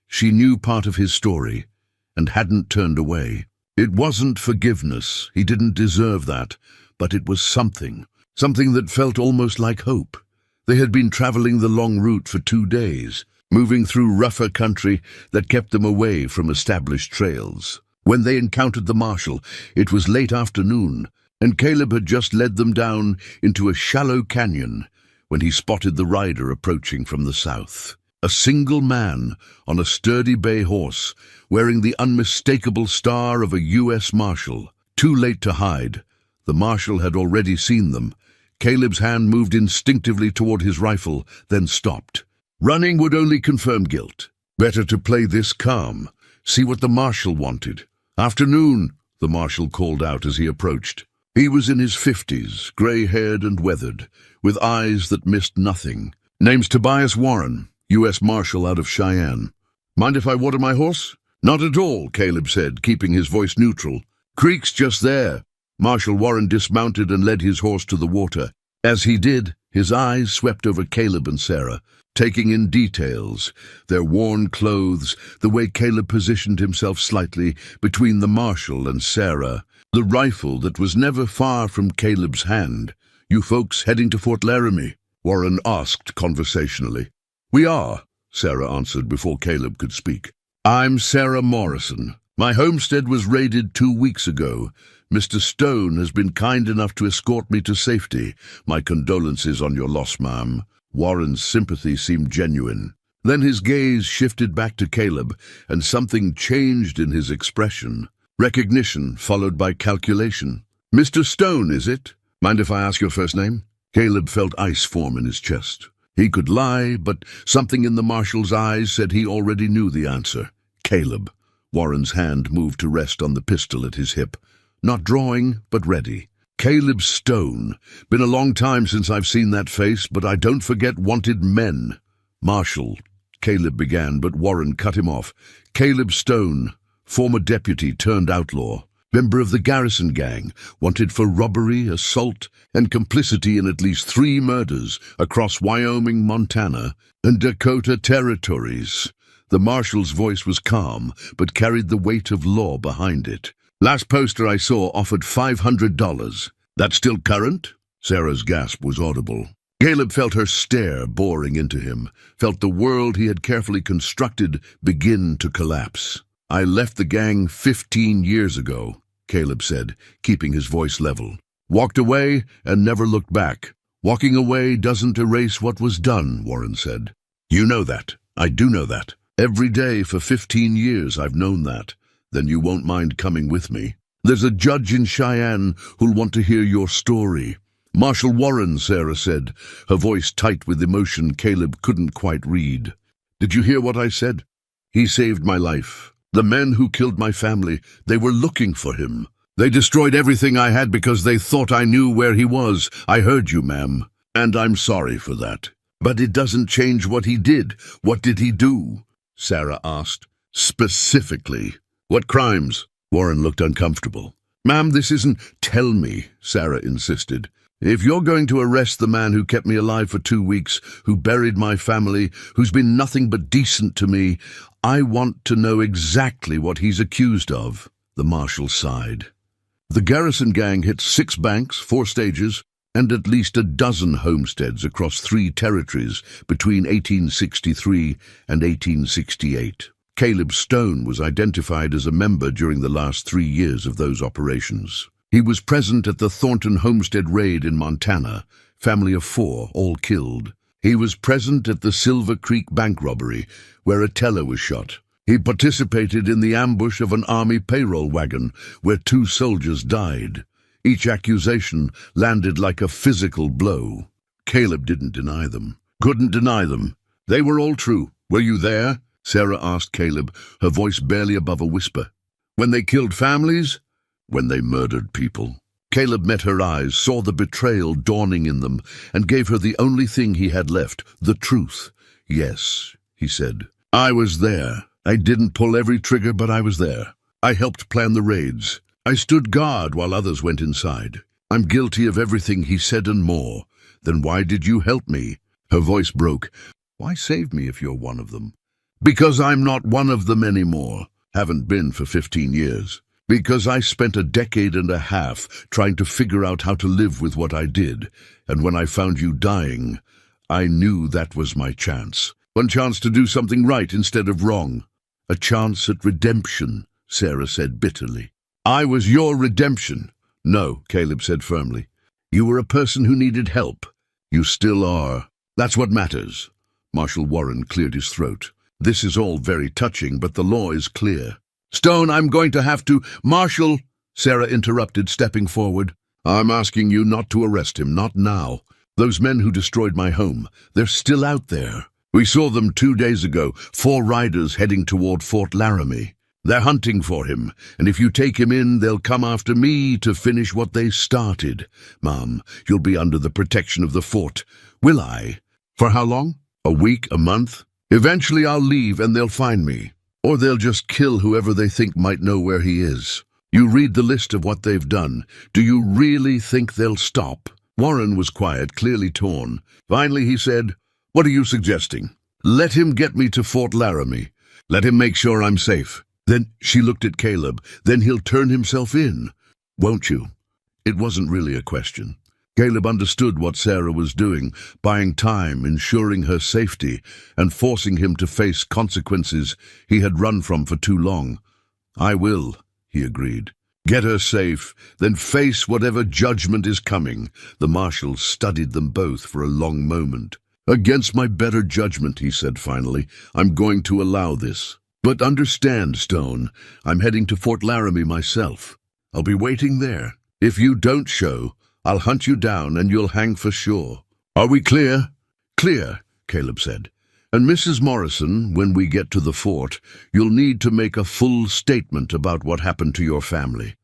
she knew part of his story, and hadn't turned away. It wasn't forgiveness, he didn't deserve that, but it was something that felt almost like hope. They had been traveling the long route for 2 days, moving through rougher country that kept them away from established trails. When they encountered the marshal, it was late afternoon, and Caleb had just led them down into a shallow canyon when he spotted the rider approaching from the south. A single man on a sturdy bay horse, wearing the unmistakable star of a U.S. Marshal. Too late to hide. The marshal had already seen them. Caleb's hand moved instinctively toward his rifle, then stopped. Running would only confirm guilt. Better to play this calm, see what the marshal wanted. "Afternoon," the marshal called out as he approached. He was in his 50s, gray-haired and weathered, with eyes that missed nothing. "Name's Tobias Warren, U.S. Marshal out of Cheyenne." "Mind if I water my horse?" "Not at all," Caleb said, keeping his voice neutral. "Creek's just there." Marshal Warren dismounted and led his horse to the water. As he did, his eyes swept over Caleb and Sarah, taking in details, their worn clothes, the way Caleb positioned himself slightly between the marshal and Sarah, the rifle that was never far from Caleb's hand. "You folks heading to Fort Laramie?" Warren asked conversationally. "We are," Sarah answered before Caleb could speak. "I'm Sarah Morrison. My homestead was raided 2 weeks ago. Mr. Stone has been kind enough to escort me to safety. My condolences on your loss, ma'am." Warren's sympathy seemed genuine. Then his gaze shifted back to Caleb, and something changed in his expression. Recognition followed by calculation. "Mr. Stone, is it? Mind if I ask your first name?" Caleb felt ice form in his chest. He could lie, but something in the marshal's eyes said he already knew the answer. "Caleb." Warren's hand moved to rest on the pistol at his hip. Not drawing, but ready. "Caleb Stone. Been a long time since I've seen that face, but I don't forget wanted men." "Marshal," Caleb began, but Warren cut him off. "Caleb Stone, former deputy turned outlaw. Member of the Garrison Gang, wanted for robbery, assault, and complicity in at least 3 murders across Wyoming, Montana, and Dakota territories." The marshal's voice was calm, but carried the weight of law behind it. "Last poster I saw offered $500. That's still current?" Sarah's gasp was audible. Caleb felt her stare boring into him, felt the world he had carefully constructed begin to collapse. "I left the gang 15 years ago," Caleb said, keeping his voice level. "Walked away and never looked back." "Walking away doesn't erase what was done," Warren said. "You know that. I do know that. Every day for 15 years I've known that. Then you won't mind coming with me. There's a judge in Cheyenne who'll want to hear your story." "Marshal Warren," Sarah said, her voice tight with emotion Caleb couldn't quite read. "Did you hear what I said? He saved my life. The men who killed my family, they were looking for him. They destroyed everything I had because they thought I knew where he was. I heard you, ma'am, and I'm sorry for that. But it doesn't change what he did. What did he do?" Sarah asked. "Specifically. What crimes?" Warren looked uncomfortable. "Ma'am, this isn't—" "Tell me," Sarah insisted. "If you're going to arrest the man who kept me alive for 2 weeks, who buried my family, who's been nothing but decent to me, I want to know exactly what he's accused of." The marshal sighed. "The Garrison Gang hit 6 banks, 4 stages, and at least a dozen homesteads across 3 territories between 1863 and 1868. Caleb Stone was identified as a member during the last 3 years of those operations. He was present at the Thornton Homestead raid in Montana, family of 4, all killed. He was present at the Silver Creek bank robbery, where a teller was shot. He participated in the ambush of an army payroll wagon, where 2 soldiers died. Each accusation landed like a physical blow. Caleb didn't deny them. Couldn't deny them. They were all true. "Were you there?" Sarah asked Caleb, her voice barely above a whisper. "When they killed families?" "When they murdered people." Caleb met her eyes, saw the betrayal dawning in them, and gave her the only thing he had left, the truth. "Yes," he said. "I was there. I didn't pull every trigger, but I was there. I helped plan the raids. I stood guard while others went inside. I'm guilty of everything he said and more. Then why did you help me?" Her voice broke. "Why save me if you're one of them?" "Because I'm not one of them anymore. Haven't been for 15 years. Because I spent a decade and a half trying to figure out how to live with what I did, and when I found you dying, I knew that was my chance. One chance to do something right instead of wrong. A chance at redemption," Sarah said bitterly. "I was your redemption." "No," Caleb said firmly. "You were a person who needed help. You still are. That's what matters." Marshal Warren cleared his throat. "This is all very touching, but the law is clear." "Stone, I'm going to have to—" "Marshal," Sarah interrupted, stepping forward. "I'm asking you not to arrest him, not now. Those men who destroyed my home, they're still out there. We saw them 2 days ago, 4 riders heading toward Fort Laramie. They're hunting for him, and if you take him in, they'll come after me to finish what they started. Mom, you'll be under the protection of the fort." "Will I? For how long? A week, a month? Eventually I'll leave and they'll find me. Or they'll just kill whoever they think might know where he is. You read the list of what they've done. Do you really think they'll stop?" Warren was quiet, clearly torn. Finally he said, "What are you suggesting?" "Let him get me to Fort Laramie. Let him make sure I'm safe. Then," she looked at Caleb, "then he'll turn himself in. Won't you?" It wasn't really a question. Caleb understood what Sarah was doing, buying time, ensuring her safety, and forcing him to face consequences he had run from for too long. "I will," he agreed. Get her safe, then face whatever judgment is coming. The marshal studied them both for a long moment. Against my better judgment, he said finally, I'm going to allow this. But understand, Stone, I'm heading to Fort Laramie myself. I'll be waiting there. If you don't show, I'll hunt you down and you'll hang for sure. Are we clear? Clear, Caleb said. And Mrs. Morrison, when we get to the fort, you'll need to make a full statement about what happened to your family.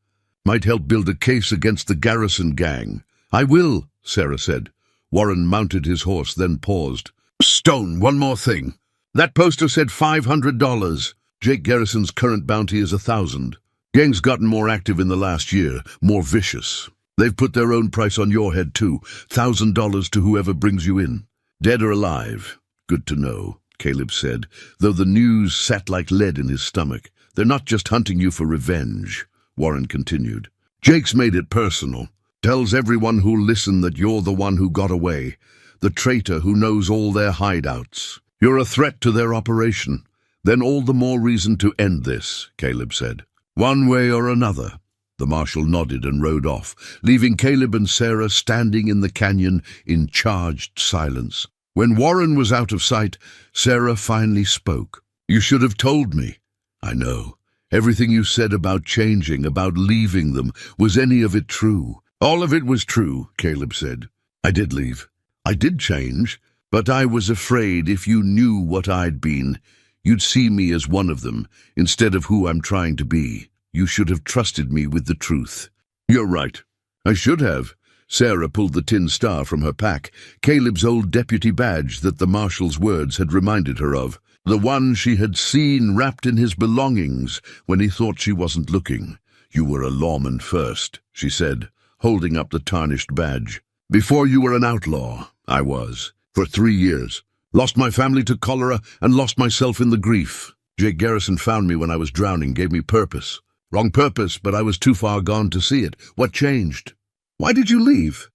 Might help build a case against the Garrison gang. I will, Sarah said. Warren mounted his horse, then paused. Stone, one more thing. That poster said $500. Jake Garrison's current bounty is $1,000. Gang's gotten more active in the last year, more vicious. They've put their own price on your head too, $1,000 to whoever brings you in. Dead or alive. Good to know, Caleb said, though the news sat like lead in his stomach. They're not just hunting you for revenge, Warren continued. Jake's made it personal. Tells everyone who'll listen that you're the one who got away, the traitor who knows all their hideouts. You're a threat to their operation. Then all the more reason to end this, Caleb said. One way or another. The marshal nodded and rode off, leaving Caleb and Sarah standing in the canyon in charged silence. When Warren was out of sight, Sarah finally spoke. You should have told me. I know. Everything you said about changing, about leaving them, was any of it true? All of it was true, Caleb said. I did leave. I did change, but I was afraid if you knew what I'd been, you'd see me as one of them, instead of who I'm trying to be. You should have trusted me with the truth. You're right. I should have. Sarah pulled the tin star from her pack, Caleb's old deputy badge that the marshal's words had reminded her of, the one she had seen wrapped in his belongings when he thought she wasn't looking. You were a lawman first, she said, holding up the tarnished badge. Before you were an outlaw, I was, for 3 years. Lost my family to cholera and lost myself in the grief. Jake Garrison found me when I was drowning, gave me purpose. Wrong purpose, but I was too far gone to see it. What changed? Why did you leave?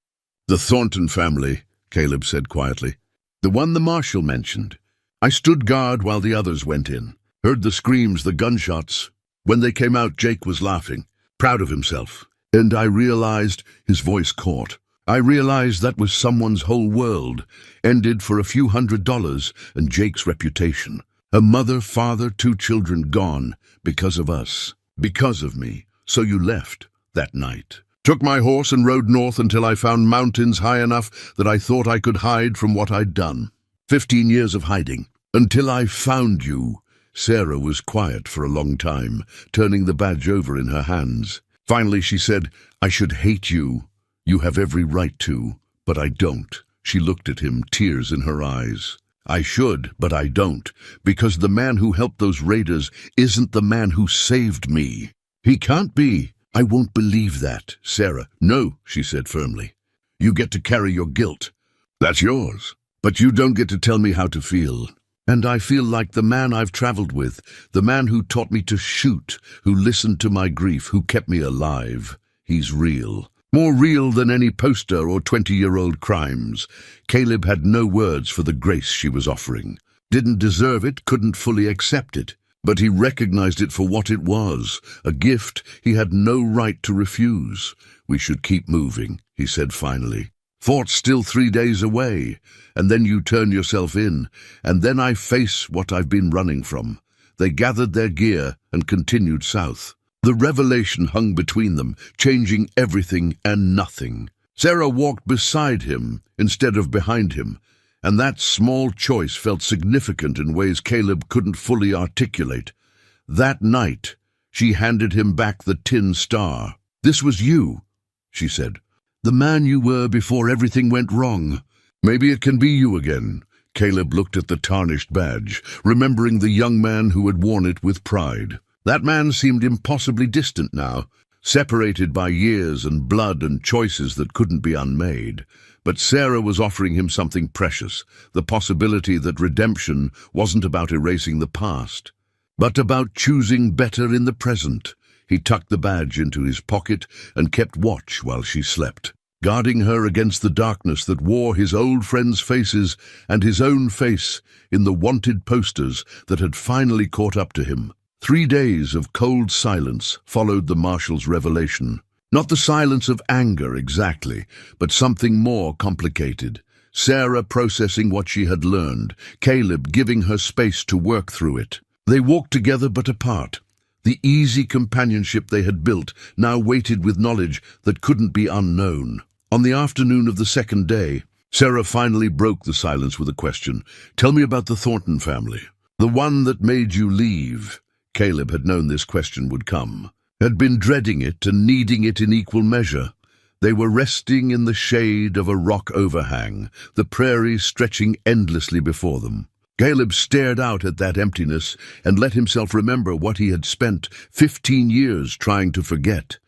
The Thornton family, Caleb said quietly. The one the marshal mentioned. I stood guard while the others went in. Heard the screams, the gunshots. When they came out, Jake was laughing, proud of himself. And I realized, his voice caught. I realized that was someone's whole world, ended for a few $100 and Jake's reputation. A mother, father, 2 children gone, because of us. Because of me. So you left that night. Took my horse and rode north until I found mountains high enough that I thought I could hide from what I'd done. 15 years of hiding. Until I found you. Sarah was quiet for a long time, turning the badge over in her hands. Finally she said, I should hate you. You have every right to, but I don't. She looked at him, tears in her eyes. I should, but I don't, because the man who helped those raiders isn't the man who saved me. He can't be. I won't believe that, Sarah. No, she said firmly. You get to carry your guilt. That's yours. But you don't get to tell me how to feel. And I feel like the man I've traveled with, the man who taught me to shoot, who listened to my grief, who kept me alive. He's real. More real than any poster or 20-year-old crimes. Caleb had no words for the grace she was offering. Didn't deserve it, couldn't fully accept it. But he recognized it for what it was, a gift he had no right to refuse. We should keep moving, he said finally. Fort's still 3 days away, and then you turn yourself in, and then I face what I've been running from. They gathered their gear and continued south. The revelation hung between them, changing everything and nothing. Sarah walked beside him instead of behind him, and that small choice felt significant in ways Caleb couldn't fully articulate. That night, she handed him back the tin star. This was you, she said. The man you were before everything went wrong. Maybe it can be you again. Caleb looked at the tarnished badge, remembering the young man who had worn it with pride. That man seemed impossibly distant now, separated by years and blood and choices that couldn't be unmade. But Sarah was offering him something precious, the possibility that redemption wasn't about erasing the past, but about choosing better in the present. He tucked the badge into his pocket and kept watch while she slept, guarding her against the darkness that wore his old friends' faces and his own face in the wanted posters that had finally caught up to him. 3 days of cold silence followed the marshal's revelation. Not the silence of anger exactly, but something more complicated. Sarah processing what she had learned, Caleb giving her space to work through it. They walked together but apart. The easy companionship they had built now weighted with knowledge that couldn't be unknown. On the afternoon of the second day, Sarah finally broke the silence with a question. "Tell me about the Thornton family. The one that made you leave." Caleb had known this question would come, had been dreading it and needing it in equal measure. They were resting in the shade of a rock overhang, the prairie stretching endlessly before them. Caleb stared out at that emptiness and let himself remember what he had spent 15 years trying to forget.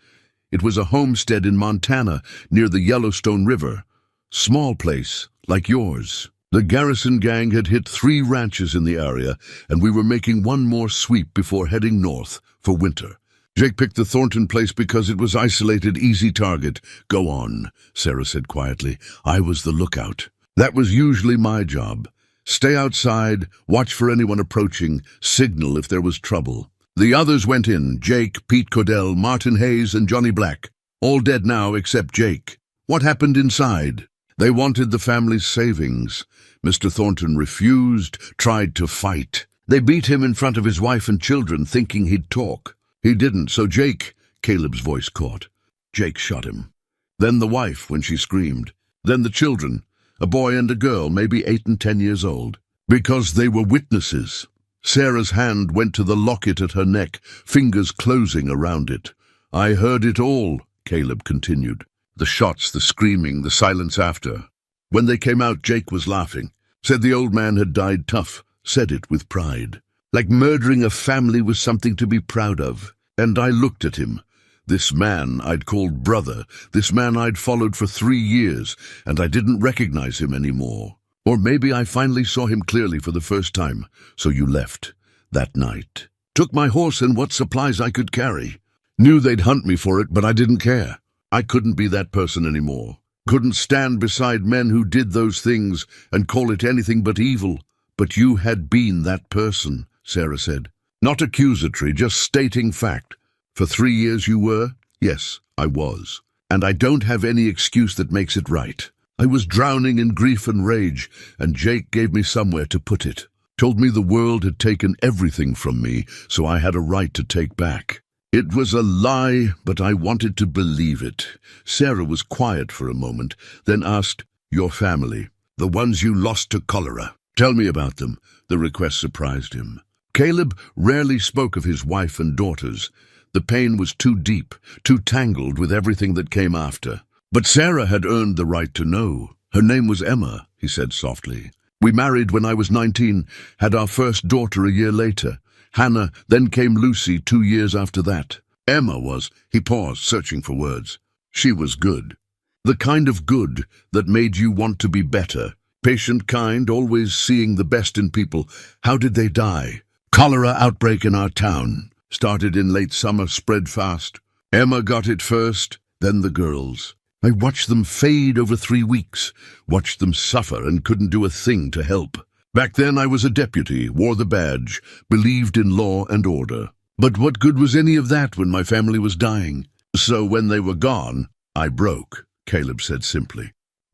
It was a homestead in Montana near the Yellowstone River. Small place, like yours. The Garrison gang had hit 3 ranches in the area, and we were making one more sweep before heading north for winter. Jake picked the Thornton place because it was isolated, easy target. "Go on," Sarah said quietly. "I was the lookout. That was usually my job. Stay outside, watch for anyone approaching, signal if there was trouble." The others went in, Jake, Pete Cordell, Martin Hayes, and Johnny Black. All dead now except Jake. What happened inside? They wanted the family's savings. Mr. Thornton refused, tried to fight. They beat him in front of his wife and children, thinking he'd talk. He didn't, so Jake, Caleb's voice caught. Jake shot him. Then the wife, when she screamed. Then the children, a boy and a girl, maybe 8 and 10 years old. Because they were witnesses. Sarah's hand went to the locket at her neck, fingers closing around it. "I heard it all," Caleb continued. The shots, the screaming, the silence after. When they came out, Jake was laughing. Said the old man had died tough. Said it with pride. Like murdering a family was something to be proud of. And I looked at him. This man I'd called brother, this man I'd followed for 3 years, and I didn't recognize him anymore. Or maybe I finally saw him clearly for the first time. So you left. That night. Took my horse and what supplies I could carry. Knew they'd hunt me for it, but I didn't care. I couldn't be that person anymore. Couldn't stand beside men who did those things and call it anything but evil. But you had been that person, Sarah said. Not accusatory, just stating fact. For 3 years you were? Yes, I was. And I don't have any excuse that makes it right. I was drowning in grief and rage, and Jake gave me somewhere to put it. Told me the world had taken everything from me, so I had a right to take back. It was a lie, but I wanted to believe it. Sarah was quiet for a moment, then asked, "Your family, the ones you lost to cholera. Tell me about them." The request surprised him. Caleb rarely spoke of his wife and daughters. The pain was too deep, too tangled with everything that came after. But Sarah had earned the right to know. Her name was Emma, he said softly. We married when I was 19, had our first daughter a year later. Hannah, then came Lucy 2 years after that. Emma was, he paused, searching for words. She was good. The kind of good that made you want to be better. Patient kind, always seeing the best in people. How did they die? Cholera outbreak in our town. Started in late summer, spread fast. Emma got it first, then the girls. I watched them fade over 3 weeks, watched them suffer and couldn't do a thing to help. Back then I was a deputy, wore the badge, believed in law and order. But what good was any of that when my family was dying? So when they were gone, I broke, Caleb said simply.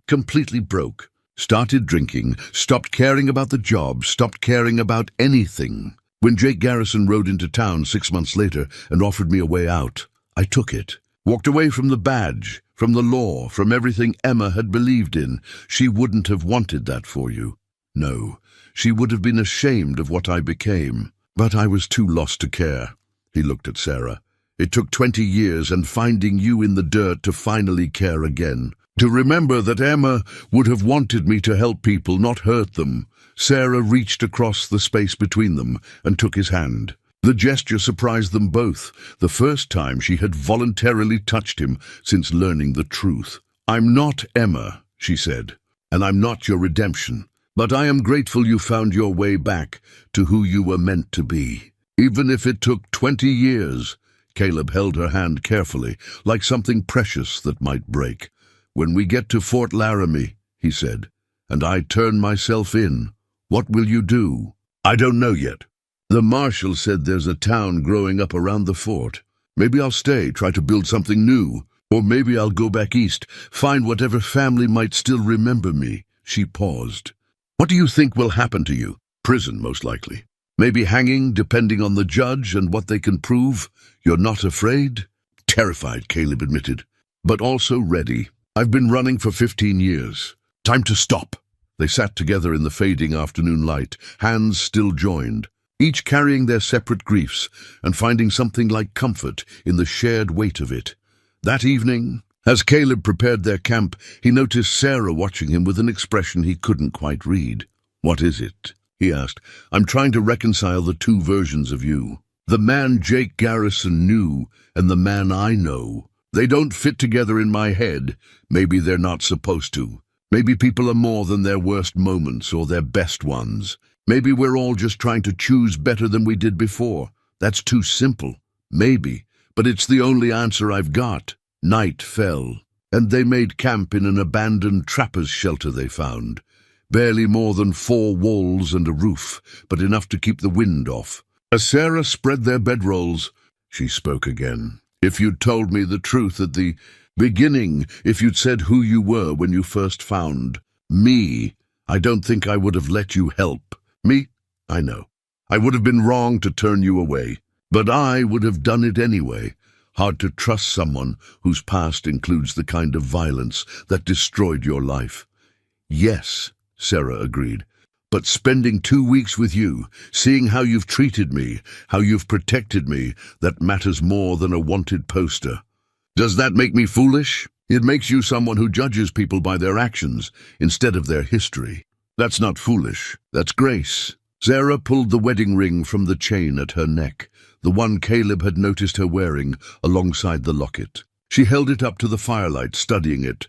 Completely broke. Started drinking, stopped caring about the job, stopped caring about anything. When Jake Garrison rode into town 6 months later and offered me a way out, I took it. Walked away from the badge, from the law, from everything Emma had believed in. She wouldn't have wanted that for you. No, she would have been ashamed of what I became. But I was too lost to care. He looked at Sarah. It took 20 years and finding you in the dirt to finally care again. To remember that Emma would have wanted me to help people, not hurt them. Sarah reached across the space between them and took his hand. The gesture surprised them both, the first time she had voluntarily touched him since learning the truth. "I'm not Emma," she said, "and I'm not your redemption. But I am grateful you found your way back to who you were meant to be. Even if it took 20 years, Caleb held her hand carefully, like something precious that might break. "When we get to Fort Laramie," he said, "and I turn myself in, what will you do?" "I don't know yet. The marshal said there's a town growing up around the fort. Maybe I'll stay, try to build something new. Or maybe I'll go back east, find whatever family might still remember me." She paused. "What do you think will happen to you?" "Prison, most likely. Maybe hanging, depending on the judge and what they can prove." "You're not afraid?" "Terrified," Caleb admitted, "but also ready. I've been running for 15 years. Time to stop." They sat together in the fading afternoon light, hands still joined, each carrying their separate griefs and finding something like comfort in the shared weight of it. That evening, as Caleb prepared their camp, he noticed Sarah watching him with an expression he couldn't quite read. "What is it?" he asked. "I'm trying to reconcile the two versions of you. The man Jake Garrison knew and the man I know. They don't fit together in my head. Maybe they're not supposed to. Maybe people are more than their worst moments or their best ones. Maybe we're all just trying to choose better than we did before. That's too simple. Maybe. But it's the only answer I've got." Night fell, and they made camp in an abandoned trapper's shelter they found. Barely more than 4 walls and a roof, but enough to keep the wind off. As Sarah spread their bedrolls, she spoke again. "If you'd told me the truth at the beginning, if you'd said who you were when you first found me, I don't think I would have let you help me. I know. I would have been wrong to turn you away, but I would have done it anyway. Hard to trust someone whose past includes the kind of violence that destroyed your life." "Yes," Sarah agreed, "but spending 2 weeks with you, seeing how you've treated me, how you've protected me, that matters more than a wanted poster." "Does that make me foolish?" "It makes you someone who judges people by their actions instead of their history." "That's not foolish. That's grace." Sarah pulled the wedding ring from the chain at her neck, the one Caleb had noticed her wearing alongside the locket. She held it up to the firelight, studying it.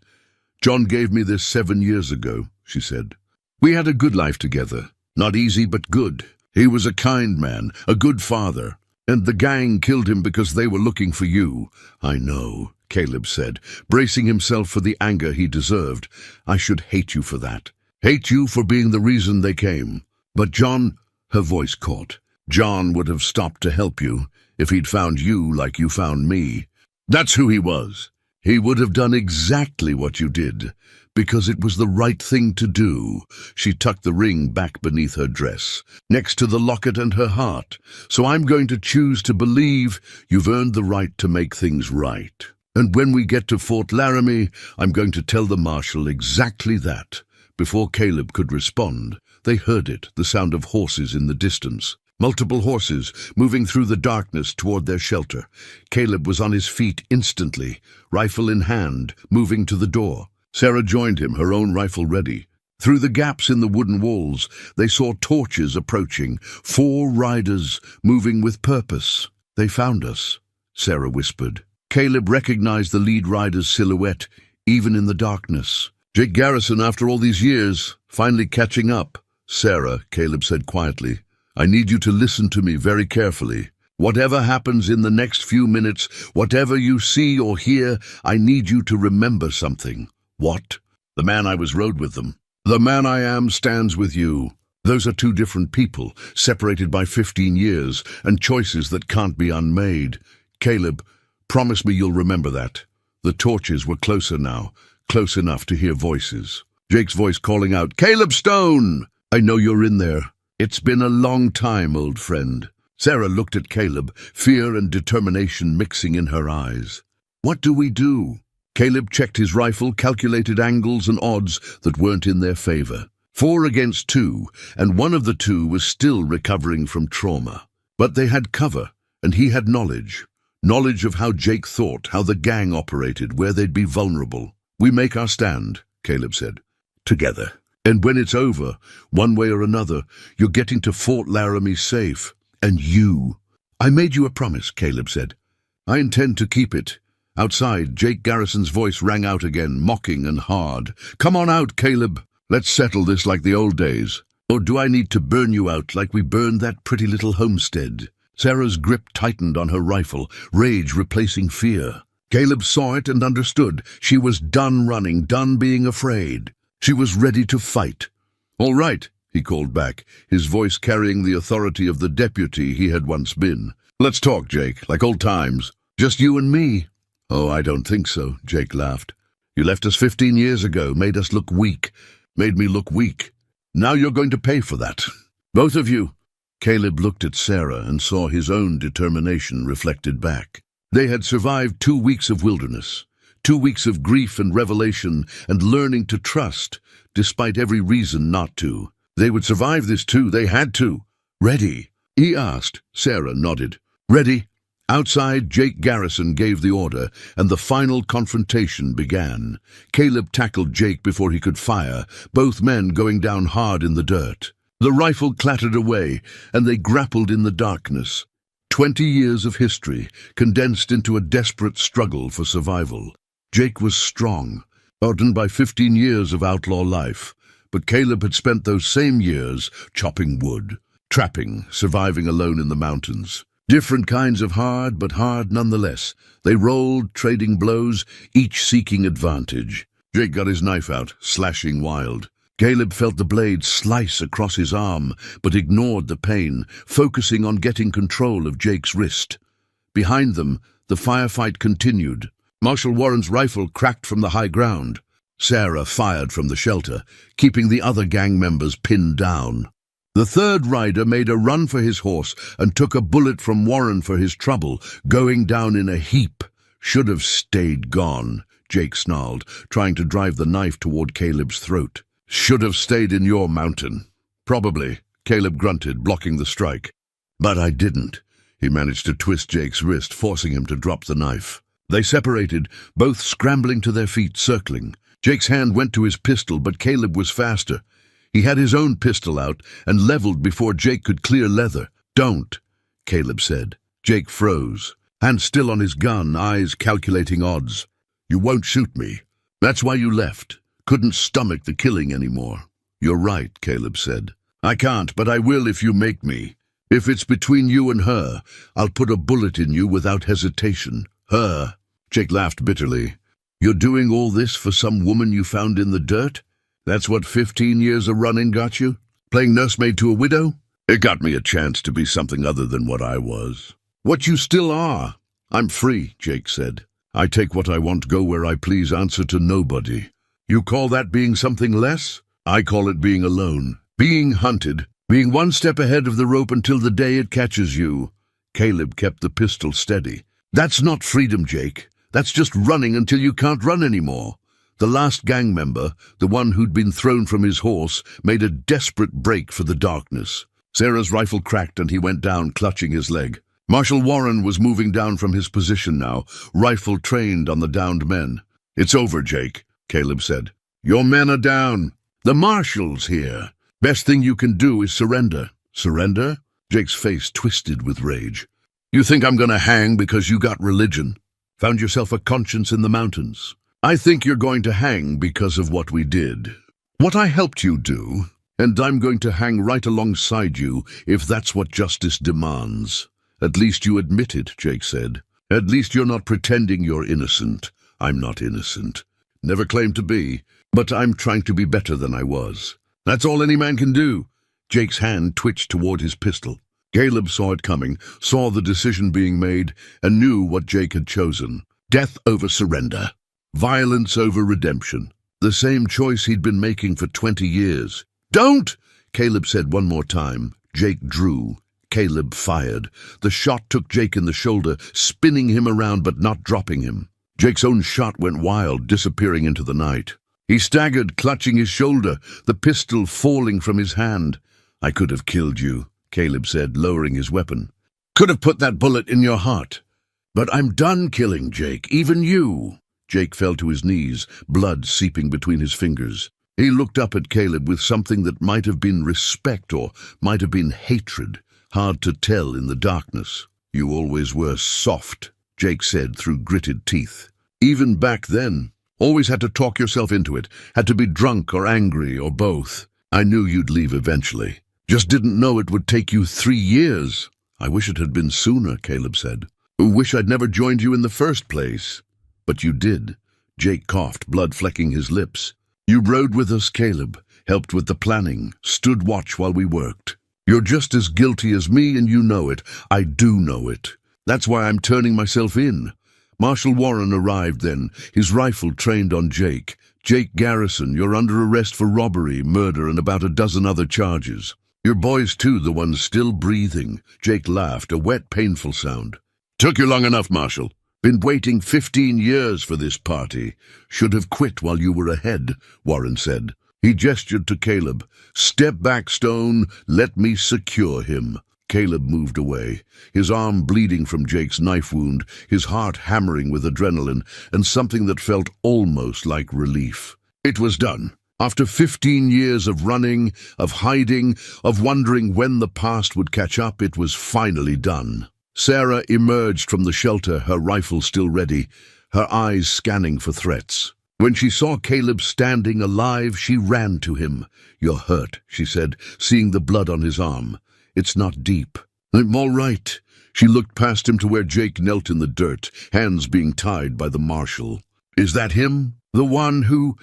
"John gave me this 7 years ago," she said. "We had a good life together. Not easy, but good. He was a kind man, a good father. And the gang killed him because they were looking for you." "I know," Caleb said, bracing himself for the anger he deserved. "I should hate you for that. Hate you for being the reason they came. But John," her voice caught, "John would have stopped to help you if he'd found you like you found me. That's who he was. He would have done exactly what you did, because it was the right thing to do." She tucked the ring back beneath her dress, next to the locket and her heart. "So I'm going to choose to believe you've earned the right to make things right. And when we get to Fort Laramie, I'm going to tell the marshal exactly that." Before Caleb could respond, they heard it, the sound of horses in the distance. Multiple horses, moving through the darkness toward their shelter. Caleb was on his feet instantly, rifle in hand, moving to the door. Sarah joined him, her own rifle ready. Through the gaps in the wooden walls, they saw torches approaching, 4 riders moving with purpose. "They found us," Sarah whispered. Caleb recognized the lead rider's silhouette, even in the darkness. "Jake Garrison, after all these years, finally catching up." "Sarah," Caleb said quietly, "I need you to listen to me very carefully. Whatever happens in the next few minutes, whatever you see or hear, I need you to remember something." "What?" "The man I was rode with them. The man I am stands with you. Those are 2 different people, separated by 15 years, and choices that can't be unmade. Caleb, promise me you'll remember that." The torches were closer now, close enough to hear voices. Jake's voice calling out, "Caleb Stone! I know you're in there. It's been a long time, old friend." Sarah looked at Caleb, fear and determination mixing in her eyes. "What do we do?" Caleb checked his rifle, calculated angles and odds that weren't in their favor. 4 against 2, and one of the 2 was still recovering from trauma. But they had cover, and he had knowledge. Knowledge of how Jake thought, how the gang operated, where they'd be vulnerable. "We make our stand," Caleb said. "Together. And when it's over, one way or another, you're getting to Fort Laramie safe. And you." "I made you a promise," Caleb said. "I intend to keep it." Outside, Jake Garrison's voice rang out again, mocking and hard. "Come on out, Caleb. Let's settle this like the old days. Or do I need to burn you out like we burned that pretty little homestead?" Sarah's grip tightened on her rifle, rage replacing fear. Caleb saw it and understood. She was done running, done being afraid. She was ready to fight. "All right," he called back, his voice carrying the authority of the deputy he had once been. "Let's talk, Jake, like old times. Just you and me." "Oh, I don't think so," Jake laughed. "You left us 15 years ago, made us look weak, made me look weak. Now you're going to pay for that. Both of you." Caleb looked at Sarah and saw his own determination reflected back. They had survived 2 weeks of wilderness, 2 weeks of grief and revelation and learning to trust, despite every reason not to. They would survive this too, they had to. "Ready?" he asked. Sarah nodded. "Ready?" Outside, Jake Garrison gave the order, and the final confrontation began. Caleb tackled Jake before he could fire, both men going down hard in the dirt. The rifle clattered away, and they grappled in the darkness. 20 years of history, condensed into a desperate struggle for survival. Jake was strong, hardened by 15 years of outlaw life, but Caleb had spent those same years chopping wood, trapping, surviving alone in the mountains. Different kinds of hard, but hard nonetheless. They rolled, trading blows, each seeking advantage. Jake got his knife out, slashing wild. Caleb felt the blade slice across his arm, but ignored the pain, focusing on getting control of Jake's wrist. Behind them, the firefight continued. Marshal Warren's rifle cracked from the high ground. Sarah fired from the shelter, keeping the other gang members pinned down. The third rider made a run for his horse and took a bullet from Warren for his trouble, going down in a heap. "Should have stayed gone," Jake snarled, trying to drive the knife toward Caleb's throat. "Should have stayed in your mountain." "Probably," Caleb grunted, blocking the strike. "But I didn't." He managed to twist Jake's wrist, forcing him to drop the knife. They separated, both scrambling to their feet, circling. Jake's hand went to his pistol, but Caleb was faster. He had his own pistol out and leveled before Jake could clear leather. "Don't," Caleb said. Jake froze, hand still on his gun, eyes calculating odds. "You won't shoot me. That's why you left. Couldn't stomach the killing anymore." "You're right," Caleb said. "I can't, but I will if you make me. If it's between you and her, I'll put a bullet in you without hesitation. Her." Jake laughed bitterly. "You're doing all this for some woman you found in the dirt? That's what 15 years of running got you? Playing nursemaid to a widow? It got me a chance to be something other than what I was. What you still are." "I'm free," Jake said. "I take what I want, go where I please, answer to nobody." "You call that being something less?" "I call it being alone. Being hunted. Being one step ahead of the rope until the day it catches you." Caleb kept the pistol steady. "That's not freedom, Jake. That's just running until you can't run anymore." The last gang member, the one who'd been thrown from his horse, made a desperate break for the darkness. Sarah's rifle cracked and he went down, clutching his leg. Marshal Warren was moving down from his position now, rifle trained on the downed men. "It's over, Jake," Caleb said. "Your men are down. The marshal's here. Best thing you can do is surrender." "Surrender?" Jake's face twisted with rage. "You think I'm going to hang because you got religion? Found yourself a conscience in the mountains? I think you're going to hang because of what we did. What I helped you do, and I'm going to hang right alongside you if that's what justice demands." "At least you admit it," Jake said. "At least you're not pretending you're innocent." "I'm not innocent. Never claimed to be, but I'm trying to be better than I was. That's all any man can do." Jake's hand twitched toward his pistol. Caleb saw it coming, saw the decision being made, and knew what Jake had chosen. Death over surrender. Violence over redemption. The same choice he'd been making for 20 years. "Don't!" Caleb said one more time. Jake drew. Caleb fired. The shot took Jake in the shoulder, spinning him around but not dropping him. Jake's own shot went wild, disappearing into the night. He staggered, clutching his shoulder, the pistol falling from his hand. "I could have killed you," Caleb said, lowering his weapon. "Could have put that bullet in your heart. But I'm done killing, Jake, even you." Jake fell to his knees, blood seeping between his fingers. He looked up at Caleb with something that might have been respect or might have been hatred, hard to tell in the darkness. "You always were soft," Jake said through gritted teeth. "Even back then. Always had to talk yourself into it, had to be drunk or angry or both. I knew you'd leave eventually. Just didn't know it would take you 3 years. "I wish it had been sooner," Caleb said. "Wish I'd never joined you in the first place." "But you did." Jake coughed, blood flecking his lips. "You rode with us, Caleb. helped with the planning, stood watch while we worked. You're just as guilty as me and you know it. I do know it. That's why I'm turning myself in. Marshal Warren arrived then, his rifle trained on Jake. Jake Garrison, you're under arrest for robbery, murder, and about a dozen other charges. Your boys too, the ones still breathing. Jake laughed, a wet, painful sound. Took you long enough, Marshal. Been waiting 15 years for this party. Should have quit while you were ahead, Warren said. He gestured to Caleb. Step back, Stone. Let me secure him. Caleb moved away, his arm bleeding from Jake's knife wound, his heart hammering with adrenaline, and something that felt almost like relief. It was done. After 15 years of running, of hiding, of wondering when the past would catch up, it was finally done. Sarah emerged from the shelter, her rifle still ready, her eyes scanning for threats. When she saw Caleb standing alive, she ran to him. You're hurt, she said, seeing the blood on his arm. It's not deep. I'm all right. She looked past him to where Jake knelt in the dirt, hands being tied by the marshal. Is that him? The one who...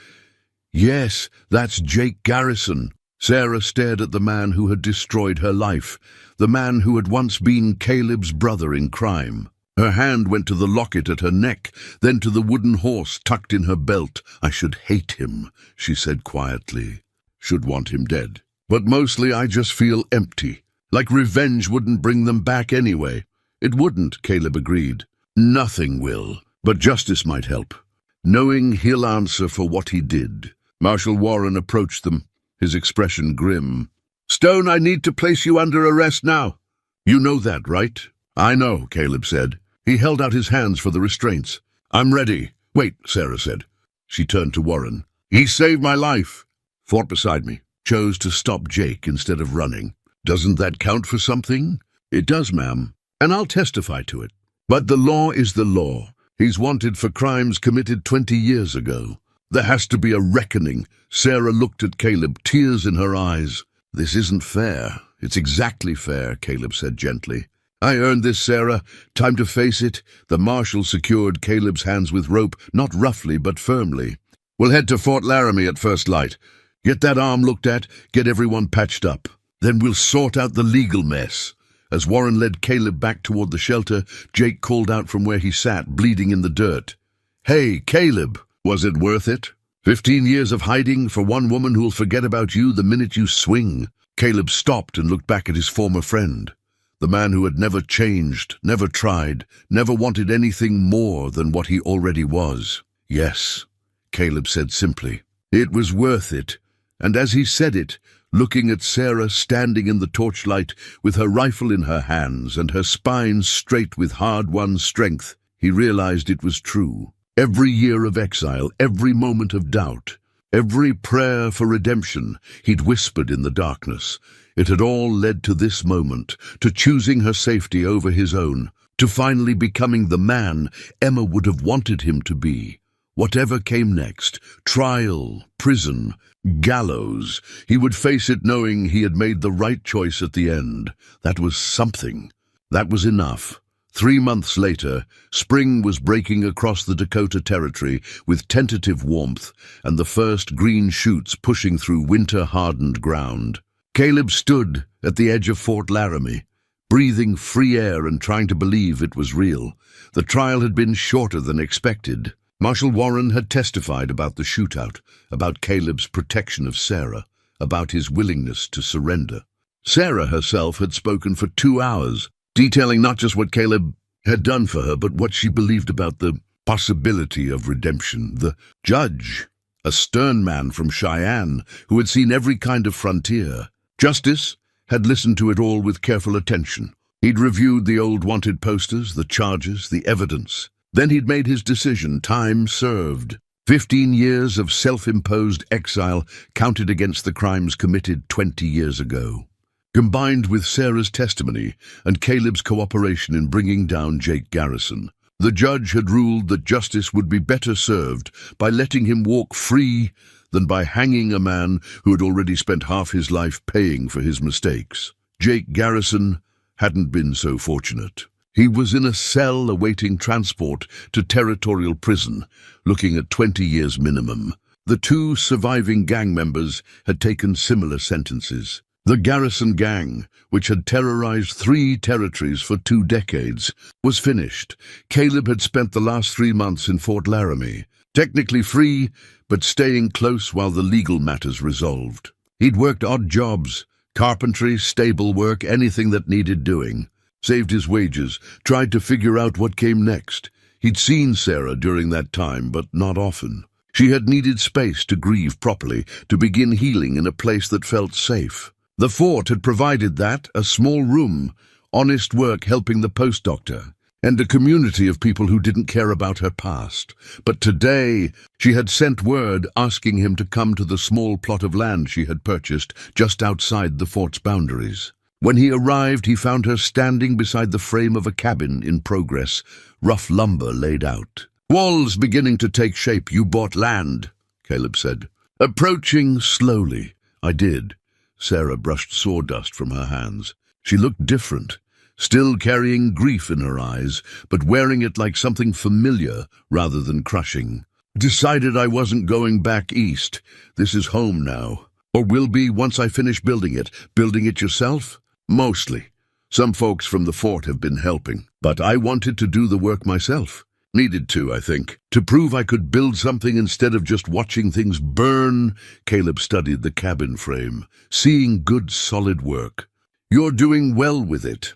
Yes, that's Jake Garrison. Sarah stared at the man who had destroyed her life, the man who had once been Caleb's brother in crime. Her hand went to the locket at her neck, then to the wooden horse tucked in her belt. I should hate him, she said quietly. Should want him dead. But mostly I just feel empty. Like revenge wouldn't bring them back anyway. It wouldn't, Caleb agreed. Nothing will, but justice might help. Knowing he'll answer for what he did. Marshal Warren approached them, his expression grim. Stone, I need to place you under arrest now. You know that, right? I know, Caleb said. He held out his hands for the restraints. I'm ready. Wait, Sarah said. She turned to Warren. He saved my life. Fought beside me. Chose to stop Jake instead of running. Doesn't that count for something? It does, ma'am, and I'll testify to it. But the law is the law. He's wanted for crimes committed 20 years ago. There has to be a reckoning. Sarah looked at Caleb, tears in her eyes. This isn't fair. It's exactly fair, Caleb said gently. I earned this, Sarah. Time to face it. The marshal secured Caleb's hands with rope, not roughly but firmly. We'll head to Fort Laramie at first light. Get that arm looked at, get everyone patched up. Then we'll sort out the legal mess. As Warren led Caleb back toward the shelter, Jake called out from where he sat, bleeding in the dirt. Hey, Caleb, was it worth it? 15 years of hiding for one woman who'll forget about you the minute you swing. Caleb stopped and looked back at his former friend. The man who had never changed, never tried, never wanted anything more than what he already was. Yes, Caleb said simply. It was worth it. And as he said it, looking at Sarah standing in the torchlight with her rifle in her hands and her spine straight with hard-won strength, he realized it was true. Every year of exile, every moment of doubt, every prayer for redemption he'd whispered in the darkness, it had all led to this moment, to choosing her safety over his own, to finally becoming the man Emma would have wanted him to be. Whatever came next, trial, prison, gallows, he would face it knowing he had made the right choice at the end. That was something. That was enough. 3 months later, spring was breaking across the Dakota Territory with tentative warmth and the first green shoots pushing through winter-hardened ground. Caleb stood at the edge of Fort Laramie, breathing free air and trying to believe it was real. The trial had been shorter than expected. Marshal Warren had testified about the shootout, about Caleb's protection of Sarah, about his willingness to surrender. Sarah herself had spoken for 2 hours, detailing not just what Caleb had done for her, but what she believed about the possibility of redemption. The judge, a stern man from Cheyenne who had seen every kind of frontier. Justice had listened to it all with careful attention. He'd reviewed the old wanted posters, the charges, the evidence. Then he'd made his decision, time served. 15 years of self-imposed exile counted against the crimes committed 20 years ago. Combined with Sarah's testimony and Caleb's cooperation in bringing down Jake Garrison, the judge had ruled that justice would be better served by letting him walk free than by hanging a man who had already spent half his life paying for his mistakes. Jake Garrison hadn't been so fortunate. He was in a cell awaiting transport to territorial prison, looking at 20 years minimum. The two surviving gang members had taken similar sentences. The Garrison Gang, which had terrorized 3 territories for 2 decades, was finished. Caleb had spent the last 3 months in Fort Laramie, technically free, but staying close while the legal matters resolved. He'd worked odd jobs, carpentry, stable work, anything that needed doing. Saved his wages, tried to figure out what came next. He'd seen Sarah during that time, but not often. She had needed space to grieve properly, to begin healing in a place that felt safe. The fort had provided that, a small room, honest work helping the post doctor, and a community of people who didn't care about her past. But today, she had sent word asking him to come to the small plot of land she had purchased just outside the fort's boundaries. When he arrived, he found her standing beside the frame of a cabin in progress, rough lumber laid out. "Walls beginning to take shape. You bought land," Caleb said. "Approaching slowly." "I did." Sarah brushed sawdust from her hands. She looked different, still carrying grief in her eyes, but wearing it like something familiar rather than crushing. "Decided I wasn't going back east. This is home now. Or will be once I finish building it." "Building it yourself?" "Mostly. Some folks from the fort have been helping. But I wanted to do the work myself. Needed to, I think. To prove I could build something instead of just watching things burn." Caleb studied the cabin frame, seeing good solid work. "You're doing well with it.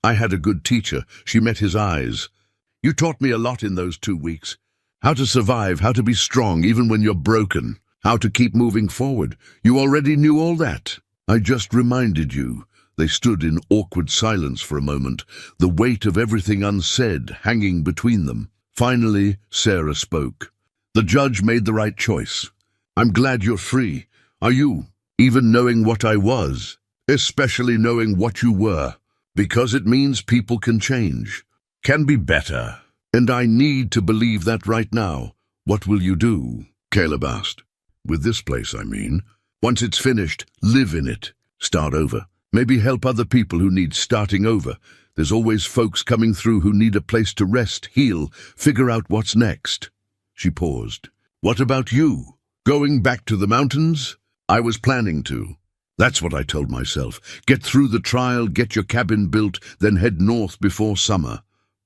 I had a good teacher." She met his eyes. "You taught me a lot in those 2 weeks. How to survive, how to be strong even when you're broken, how to keep moving forward. You already knew all that. I just reminded you." They stood in awkward silence for a moment, the weight of everything unsaid hanging between them. Finally, Sarah spoke. "The judge made the right choice. I'm glad you're free. Are you? Even knowing what I was, especially knowing what you were, because it means people can change, can be better. And I need to believe that right now." "What will you do?" Caleb asked. "With this place, I mean. Once it's finished, live in it. Start over. Maybe help other people who need starting over. There's always folks coming through who need a place to rest, heal, figure out what's next." She paused. "What about you? Going back to the mountains?" "I was planning to. That's what I told myself. Get through the trial, get your cabin built, then head north before summer.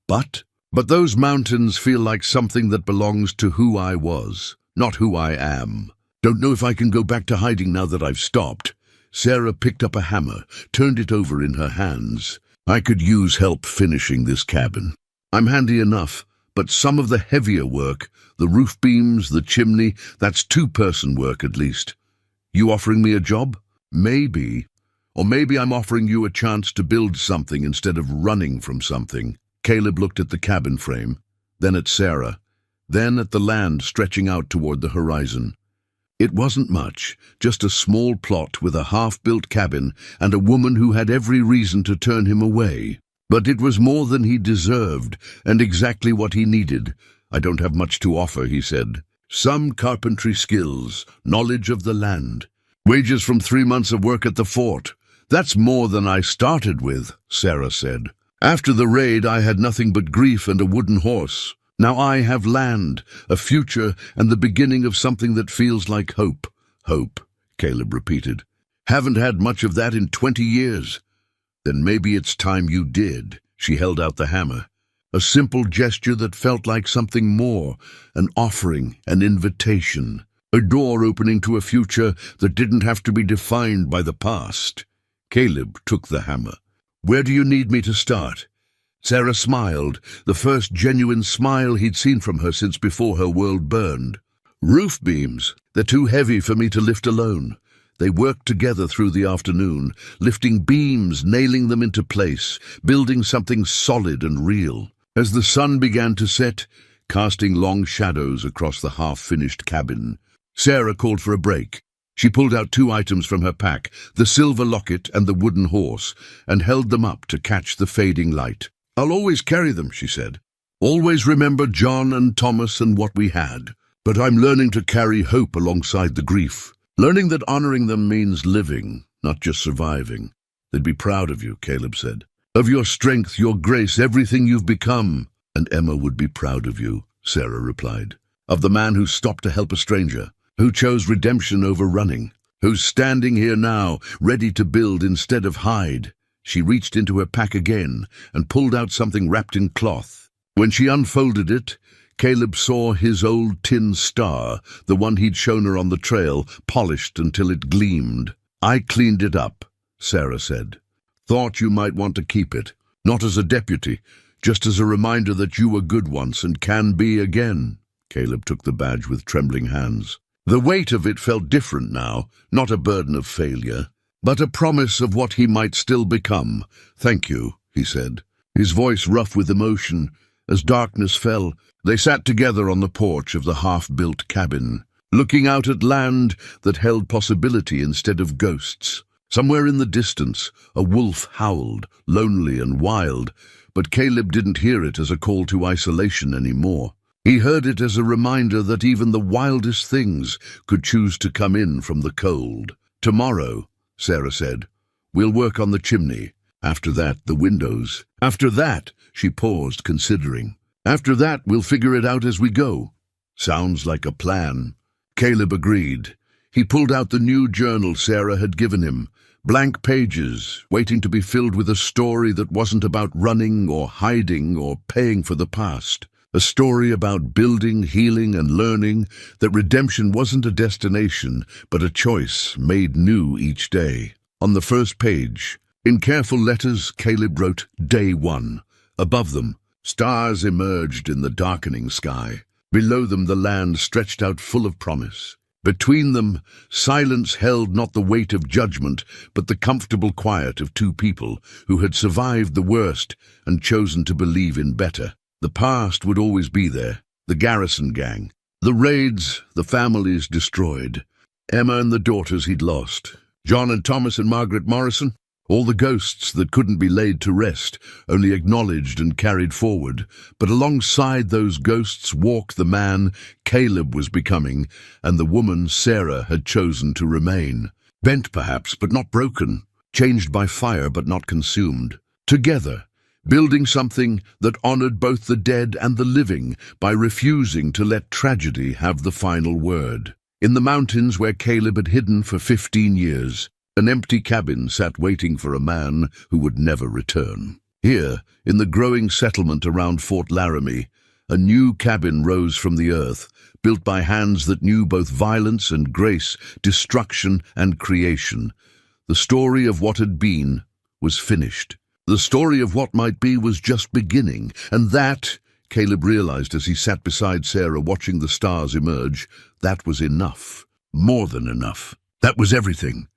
But those mountains feel like something that belongs to who I was, not who I am. Don't know if I can go back to hiding now that I've stopped." Sarah picked up a hammer, turned it over in her hands. "I could use help finishing this cabin. I'm handy enough, but some of the heavier work, the roof beams, the chimney, that's 2-person work at least. You offering me a job?" "Maybe. Or maybe I'm offering you a chance to build something instead of running from something." Caleb looked at the cabin frame, then at Sarah, then at the land stretching out toward the horizon. It wasn't much, just a small plot with a half-built cabin and a woman who had every reason to turn him away. But it was more than he deserved, and exactly what he needed. "I don't have much to offer," he said. "Some carpentry skills, knowledge of the land. Wages from 3 months of work at the fort. That's more than I started with," Sarah said. "After the raid, I had nothing but grief and a wooden horse. Now I have land, a future, and the beginning of something that feels like hope." "Hope," Caleb repeated. "Haven't had much of that in 20 years. "Then maybe it's time you did." She held out the hammer. A simple gesture that felt like something more, an offering, an invitation, a door opening to a future that didn't have to be defined by the past. Caleb took the hammer. "Where do you need me to start?" Sarah smiled, the first genuine smile he'd seen from her since before her world burned. "Roof beams. They're too heavy for me to lift alone." They worked together through the afternoon, lifting beams, nailing them into place, building something solid and real. As the sun began to set, casting long shadows across the half-finished cabin, Sarah called for a break. She pulled out 2 items from her pack, the silver locket and the wooden horse, and held them up to catch the fading light. "I'll always carry them," she said. "Always remember John and Thomas and what we had. But I'm learning to carry hope alongside the grief. Learning that honoring them means living, not just surviving." "They'd be proud of you," Caleb said. "Of your strength, your grace, everything you've become." "And Emma would be proud of you," Sarah replied. "Of the man who stopped to help a stranger. Who chose redemption over running? Who's standing here now, ready to build instead of hide? She reached into her pack again and pulled out something wrapped in cloth. When she unfolded it, Caleb saw his old tin star, the one he'd shown her on the trail, polished until it gleamed. "I cleaned it up," Sarah said. "Thought you might want to keep it, not as a deputy, just as a reminder that you were good once and can be again." Caleb took the badge with trembling hands. The weight of it felt different now, not a burden of failure, but a promise of what he might still become. "Thank you," he said, his voice rough with emotion. As darkness fell, they sat together on the porch of the half-built cabin, looking out at land that held possibility instead of ghosts. Somewhere in the distance, a wolf howled, lonely and wild, but Caleb didn't hear it as a call to isolation anymore. He heard it as a reminder that even the wildest things could choose to come in from the cold. "Tomorrow," Sarah said, "we'll work on the chimney. After that, the windows. After that," she paused, considering. "After that, we'll figure it out as we go." "Sounds like a plan." Caleb agreed. He pulled out the new journal Sarah had given him, blank pages, waiting to be filled with a story that wasn't about running or hiding or paying for the past. A story about building, healing, and learning, that redemption wasn't a destination, but a choice made new each day. On the first page, in careful letters, Caleb wrote Day 1. Above them, stars emerged in the darkening sky. Below them, the land stretched out full of promise. Between them, silence held not the weight of judgment, but the comfortable quiet of two people who had survived the worst and chosen to believe in better. The past would always be there, the garrison gang, the raids, the families destroyed, Emma and the daughters he'd lost, John and Thomas and Margaret Morrison, all the ghosts that couldn't be laid to rest, only acknowledged and carried forward. But alongside those ghosts walked the man Caleb was becoming, and the woman Sarah had chosen to remain. Bent perhaps, but not broken, changed by fire but not consumed. Together, building something that honored both the dead and the living by refusing to let tragedy have the final word. In the mountains where Caleb had hidden for 15 years, an empty cabin sat waiting for a man who would never return. Here, in the growing settlement around Fort Laramie, a new cabin rose from the earth, built by hands that knew both violence and grace, destruction and creation. The story of what had been was finished. The story of what might be was just beginning, and that, Caleb realized as he sat beside Sarah watching the stars emerge, that was enough. More than enough. That was everything.